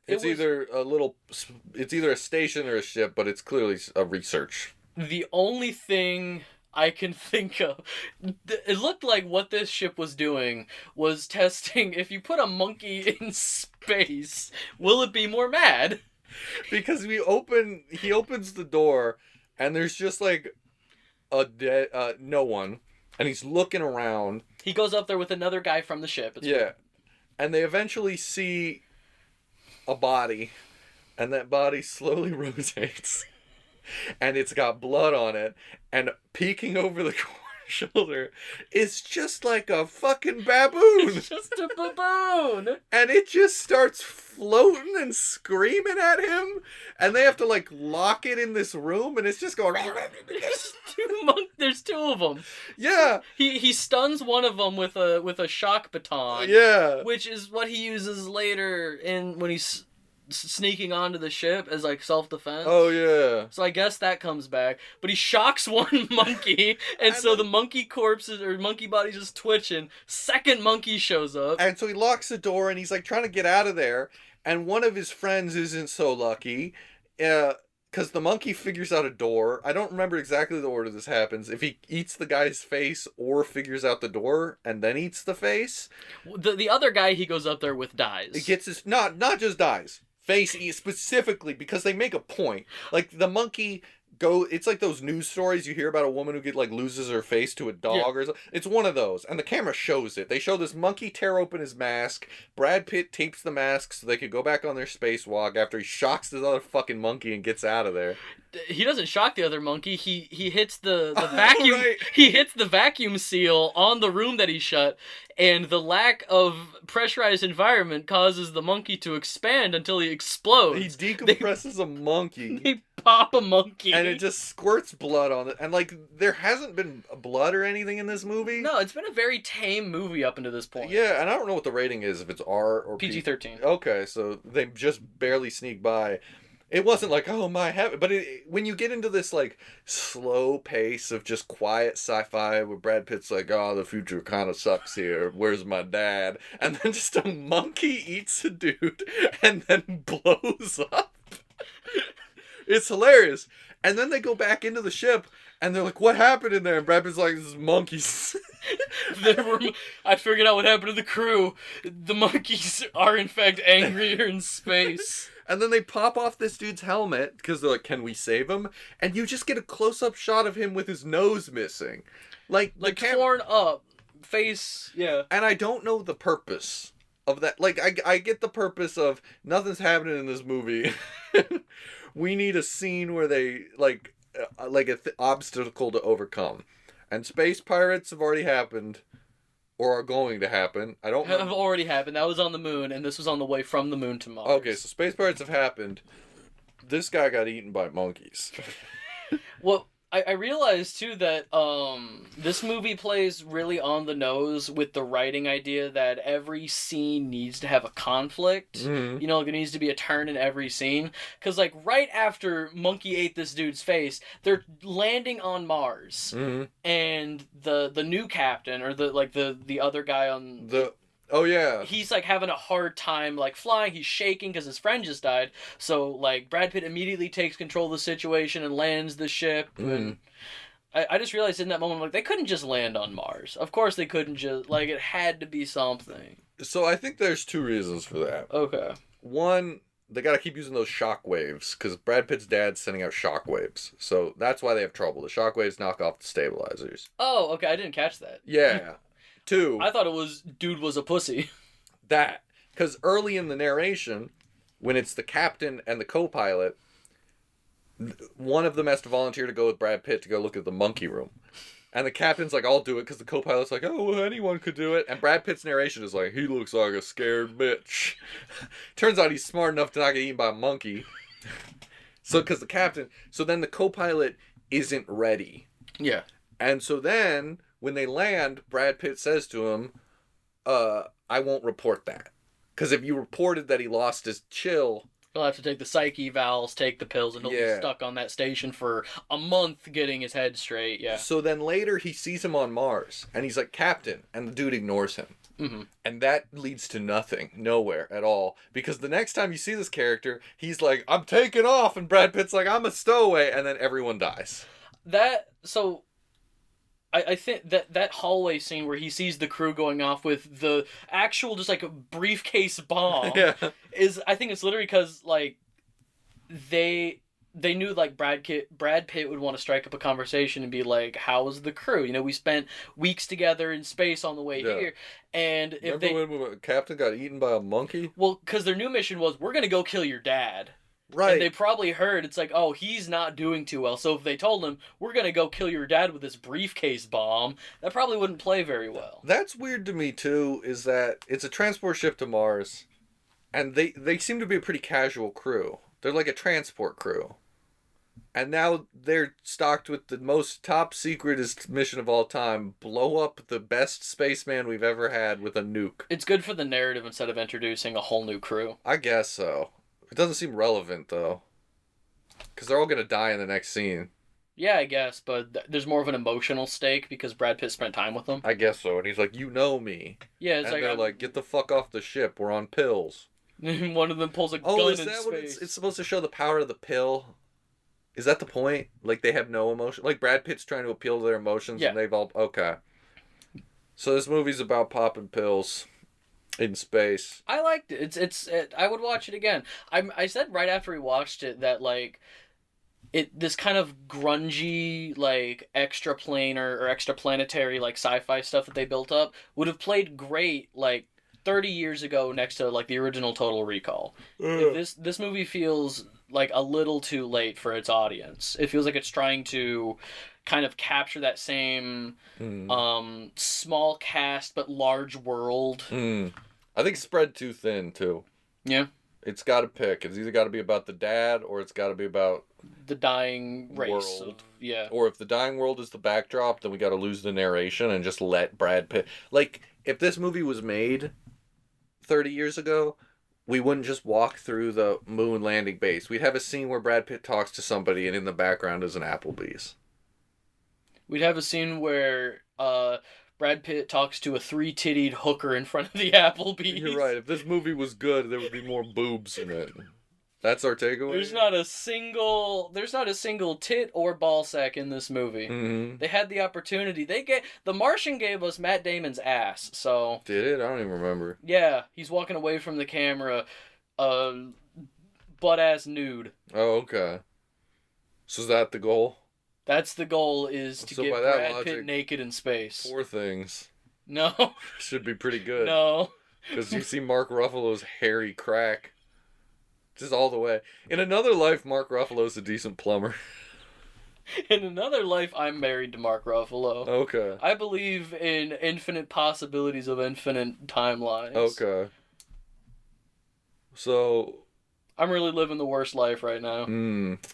It's either a station or a ship, but it's clearly a research. The only thing I can think of, it looked like what this ship was doing was testing if you put a monkey in space, will it be more mad? Because he opens the door, and there's just like no one, and he's looking around. He goes up there with another guy from the ship. It's weird. And they eventually see a body, and that body slowly rotates, and it's got blood on it, and peeking over the corner shoulder is just like a fucking baboon. It's just a baboon. And it just starts floating and screaming at him. And they have to like lock it in this room and it's just going. There's two of them. Yeah. He stuns one of them with a shock baton. Yeah. Which is what he uses later when he's sneaking onto the ship as like self-defense. Oh yeah. So I guess that comes back. But he shocks one monkey, and so the monkey corpses or monkey body's just twitching. Second monkey shows up. And so he locks the door and he's like trying to get out of there. And one of his friends isn't so lucky. Because the monkey figures out a door. I don't remember exactly the order this happens. If he eats the guy's face or figures out the door and then eats the face. The other guy he goes up there with dies. It gets his not just dies. Face specifically because they make a point. Like the monkey it's like those news stories you hear about a woman who loses her face to a dog or something. It's one of those. And the camera shows it. They show this monkey tear open his mask. Brad Pitt tapes the mask so they could go back on their spacewalk after he shocks this other fucking monkey and gets out of there. He doesn't shock the other monkey. He hits the vacuum. Right. He hits the vacuum seal on the room that he shut, and the lack of pressurized environment causes the monkey to expand until he explodes. He decompresses a monkey. They pop a monkey, and it just squirts blood on it. And there hasn't been blood or anything in this movie. No, it's been a very tame movie up until this point. Yeah, and I don't know what the rating is, if it's R or PG-13. Okay, so they just barely sneak by. It wasn't like, oh my heaven, but when you get into this slow pace of just quiet sci-fi where Brad Pitt's like, oh, the future kind of sucks here, where's my dad? And then just a monkey eats a dude and then blows up. It's hilarious. And then they go back into the ship and they're like, what happened in there? And Brad Pitt's like, this is monkeys. I figured out what happened to the crew. The monkeys are in fact angrier in space. And then they pop off this dude's helmet because they're like, can we save him? And you just get a close-up shot of him with his nose missing. Like torn up. Face, yeah. And I don't know the purpose of that. I get the purpose of nothing's happening in this movie. We need a scene where they, an obstacle to overcome. And space pirates have already happened. Or are going to happen. I don't know. Have already happened. That was on the moon, and this was on the way from the moon to Mars. Okay, so space pirates have happened. This guy got eaten by monkeys. Well, I realized too that this movie plays really on the nose with the writing idea that every scene needs to have a conflict. Mm-hmm. You know, there needs to be a turn in every scene. Because right after Monkey ate this dude's face, they're landing on Mars, mm-hmm. and the new captain or the other guy on the. Oh, yeah. He's, having a hard time, flying. He's shaking because his friend just died. So, Brad Pitt immediately takes control of the situation and lands the ship. Mm. And I just realized in that moment, they couldn't just land on Mars. Of course they couldn't just, it had to be something. So, I think there's two reasons for that. Okay. One, they got to keep using those shock waves because Brad Pitt's dad's sending out shock waves. So, that's why they have trouble. The shock waves knock off the stabilizers. Oh, okay. I didn't catch that. Yeah. Two. I thought it was dude was a pussy. That. Because early in the narration, when it's the captain and the co-pilot, one of them has to volunteer to go with Brad Pitt to go look at the monkey room. And the captain's like, I'll do it, because the co-pilot's like, oh, well, anyone could do it. And Brad Pitt's narration is like, he looks like a scared bitch. Turns out he's smart enough to not get eaten by a monkey. So then the co-pilot isn't ready. Yeah. And so then, when they land, Brad Pitt says to him, I won't report that. Because if you reported that he lost his chill... He'll have to take the psyche evals, take the pills, and he'll be stuck on that station for a month getting his head straight, yeah. So then later he sees him on Mars, and he's like, Captain, and the dude ignores him. Mm-hmm. And that leads to nothing, nowhere at all. Because the next time you see this character, he's like, I'm taking off, and Brad Pitt's like, I'm a stowaway, and then everyone dies. I think that hallway scene where he sees the crew going off with the actual just a briefcase bomb is, I think it's literally because they knew Brad Pitt would want to strike up a conversation and be like, how was the crew? You know, we spent weeks together in space on the way here, and Remember when the captain got eaten by a monkey? Well, because their new mission was, we're gonna go kill your dad. Right. And they probably heard, it's like, oh, he's not doing too well. So if they told him, we're going to go kill your dad with this briefcase bomb, that probably wouldn't play very well. That's weird to me, too, is that it's a transport ship to Mars, and they seem to be a pretty casual crew. They're like a transport crew. And now they're stocked with the most top secretest mission of all time: blow up the best spaceman we've ever had with a nuke. It's good for the narrative instead of introducing a whole new crew. I guess so. It doesn't seem relevant, though. Because they're all going to die in the next scene. Yeah, I guess, but there's more of an emotional stake because Brad Pitt spent time with them. I guess so. And he's like, you know me. Yeah, it's and like... they're like, get the fuck off the ship. We're on pills. One of them pulls a gun Oh, is in that space. what it's supposed to show, the power of the pill? Is that the point? Like, they have no emotion? Like, Brad Pitt's trying to appeal to their emotions, Yeah. and they've all... Okay. So this movie's about popping pills in space. I liked it. I would watch it again. I said right after we watched it that, like, this kind of grungy, like, extraplanar or extraplanetary, like, sci-fi stuff that they built up would have played great, like, 30 years ago next to, like, the original Total Recall. This movie feels like a little too late for its audience. It feels like it's trying to kind of capture that same small cast but large world. I think spread too thin, too. Yeah. It's got to pick. It's either got to be about the dad, or it's got to be about the dying race. World. Yeah. Or if the dying world is the backdrop, then we got to lose the narration and just let Brad Pitt... Like, if this movie was made 30 years ago, we wouldn't just walk through the moon landing base. We'd have a scene where Brad Pitt talks to somebody, and in the background is an Applebee's. We'd have a scene where Brad Pitt talks to a 3-tittied hooker in front of the Applebee's. You're right. If this movie was good, there would be more boobs in it. That's our takeaway? There's not a single tit or ball sack in this movie. Mm-hmm. They had the opportunity. The Martian gave us Matt Damon's ass, so... Did it? I don't even remember. Yeah, he's walking away from the camera, butt-ass nude. Oh, okay. So is that the goal? That's the goal, is to So get by that Brad logic, Pitt naked in space. 4 things. No. Should be pretty good. No. Because you see Mark Ruffalo's hairy crack. Just all the way. In another life, Mark Ruffalo's a decent plumber. In another life, I'm married to Mark Ruffalo. Okay. I believe in infinite possibilities of infinite timelines. Okay. So... I'm really living the worst life right now.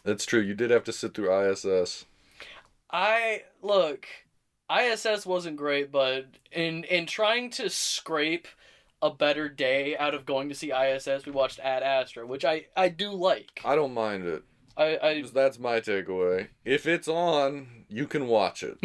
That's true. You did have to sit through ISS. Look, ISS wasn't great, but in trying to scrape a better day out of going to see ISS, we watched Ad Astra, which I do like. I don't mind it. 'Cause that's my takeaway. If it's on, you can watch it.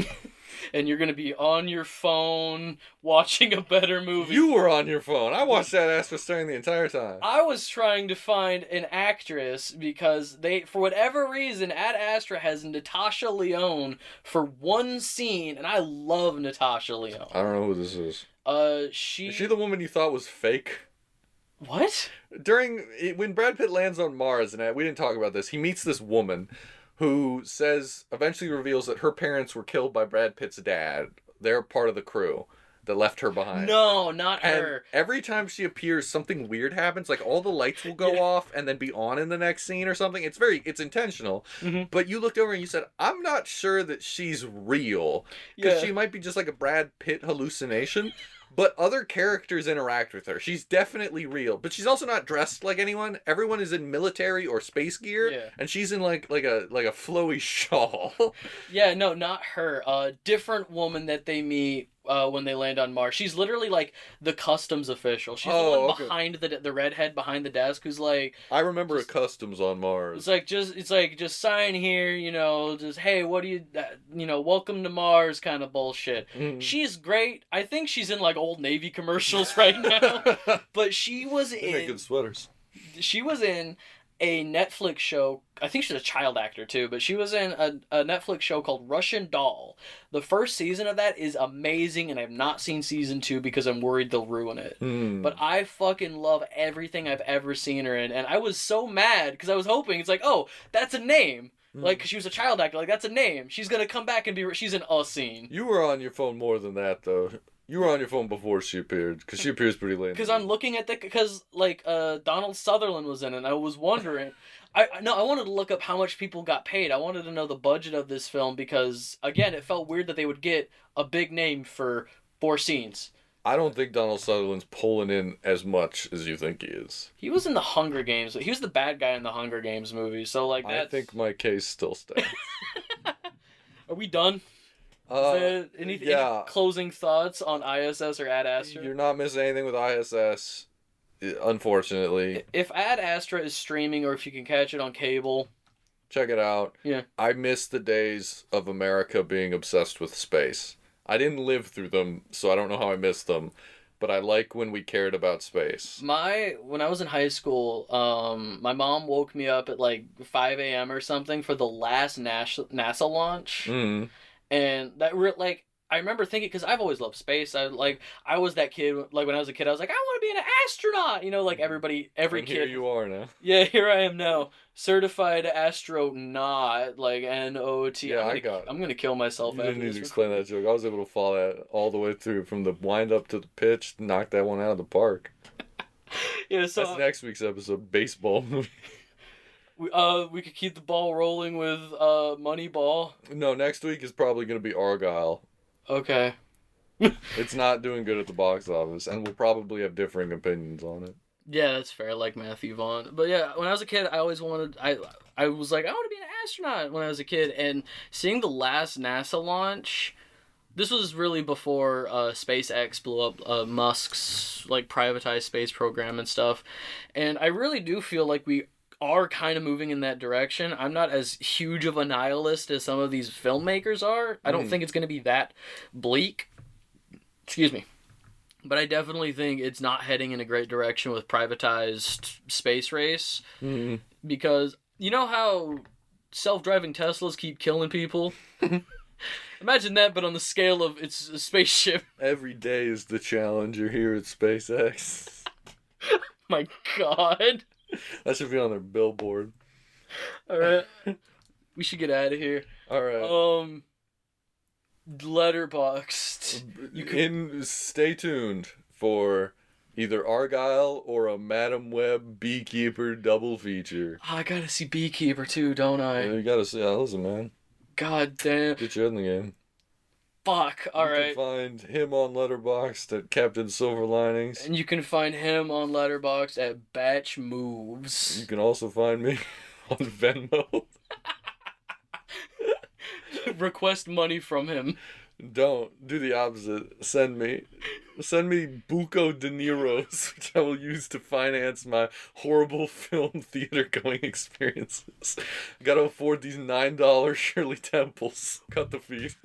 And you're gonna be on your phone watching a better movie. You were on your phone. I watched that Astra staring the entire time. I was trying to find an actress because for whatever reason, Ad Astra has Natasha Lyonne for one scene, and I love Natasha Lyonne. I don't know who this is. Is she the woman you thought was fake? What? When Brad Pitt lands on Mars, and we didn't talk about this, he meets this woman who eventually reveals that her parents were killed by Brad Pitt's dad. They're part of the crew that left her behind. No, not her. And every time she appears, something weird happens. Like, all the lights will go off and then be on in the next scene or something. It's intentional. Mm-hmm. But you looked over and you said, I'm not sure that she's real. Because she might be just like a Brad Pitt hallucination. But other characters interact with her. She's definitely real. But she's also not dressed like anyone. Everyone is in military or space gear. Yeah. And she's in like a flowy shawl. Yeah, no, not her. Different woman that they meet when they land on Mars. She's literally like the customs official. She's the one behind the redhead behind the desk who's like... I remember a customs on Mars. It's like just sign here, just, hey, what do you, welcome to Mars kind of bullshit. Mm. She's great. I think she's in like old Navy commercials right now. But she was They make good sweaters. She was in a Netflix show. I think she's a child actor too, but she was in a Netflix show called Russian Doll. The first season of that is amazing, and I've not seen season 2 because I'm worried they'll ruin it. But I fucking love everything I've ever seen her in, and I was so mad because I was hoping, it's like, oh, that's a name. Like, 'cause she was a child actor, like, that's a name. She's gonna come back and she's in a scene. You were on your phone more than that, though. You were on your phone before she appeared, because she appears pretty late. Because I'm looking at Donald Sutherland was in it, and I was wondering, I wanted to look up how much people got paid. I wanted to know the budget of this film because again, it felt weird that they would get a big name for 4 scenes. I don't think Donald Sutherland's pulling in as much as you think he is. He was in the Hunger Games. He was the bad guy in the Hunger Games movie. So like that. I think my case still stands. Are we done? Any closing thoughts on ISS or Ad Astra? You're not missing anything with ISS, unfortunately. If Ad Astra is streaming or if you can catch it on cable, check it out. Yeah. I miss the days of America being obsessed with space. I didn't live through them, so I don't know how I missed them. But I like when we cared about space. When I was in high school, my mom woke me up at like 5 a.m. or something for the last NASA launch. Mm. And that I remember thinking, because I've always loved space. I was that kid, like when I was a kid, I was like, I want to be an astronaut. You know, like every kid. Here you are now. Yeah, here I am now. Certified astronaut, like NOT. Yeah, I'm gonna kill myself. You didn't need to explain that joke. I was able to follow that all the way through from the wind up to the pitch, knock that one out of the park. Yeah, so that's next week's episode, baseball movie. We could keep the ball rolling with Moneyball. No, next week is probably gonna be Argyle. Okay. It's not doing good at the box office, and we'll probably have differing opinions on it. Yeah, that's fair, like Matthew Vaughn. But yeah, when I was a kid, I always wanted... I was like, I want to be an astronaut when I was a kid. And seeing the last NASA launch... This was really before SpaceX blew up Musk's like privatized space program and stuff. And I really do feel like we are kind of moving in that direction. I'm not as huge of a nihilist as some of these filmmakers are. I don't think it's going to be that bleak. Excuse me. But I definitely think it's not heading in a great direction with privatized space race. Mm-hmm. Because you know how self-driving Teslas keep killing people? Imagine that, but on the scale of it's a spaceship. Every day is the Challenger here at SpaceX. My God. That should be on their billboard. Alright. We should get out of here. Alright. Letterboxd. Stay tuned for either Argyle or a Madam Web Beekeeper double feature. Oh, I gotta see Beekeeper too, don't I? Yeah, you gotta see. Listen, man. God damn. Get your head in the game. Fuck, alright. You can find him on Letterboxd at Captain Silver Linings. And you can find him on Letterboxd at Batch Moves. You can also find me on Venmo. Request money from him. Don't. Do the opposite. Send me buco de Niro's, which I will use to finance my horrible film theater going experiences. I gotta afford these $9 Shirley Temples. Cut the feed.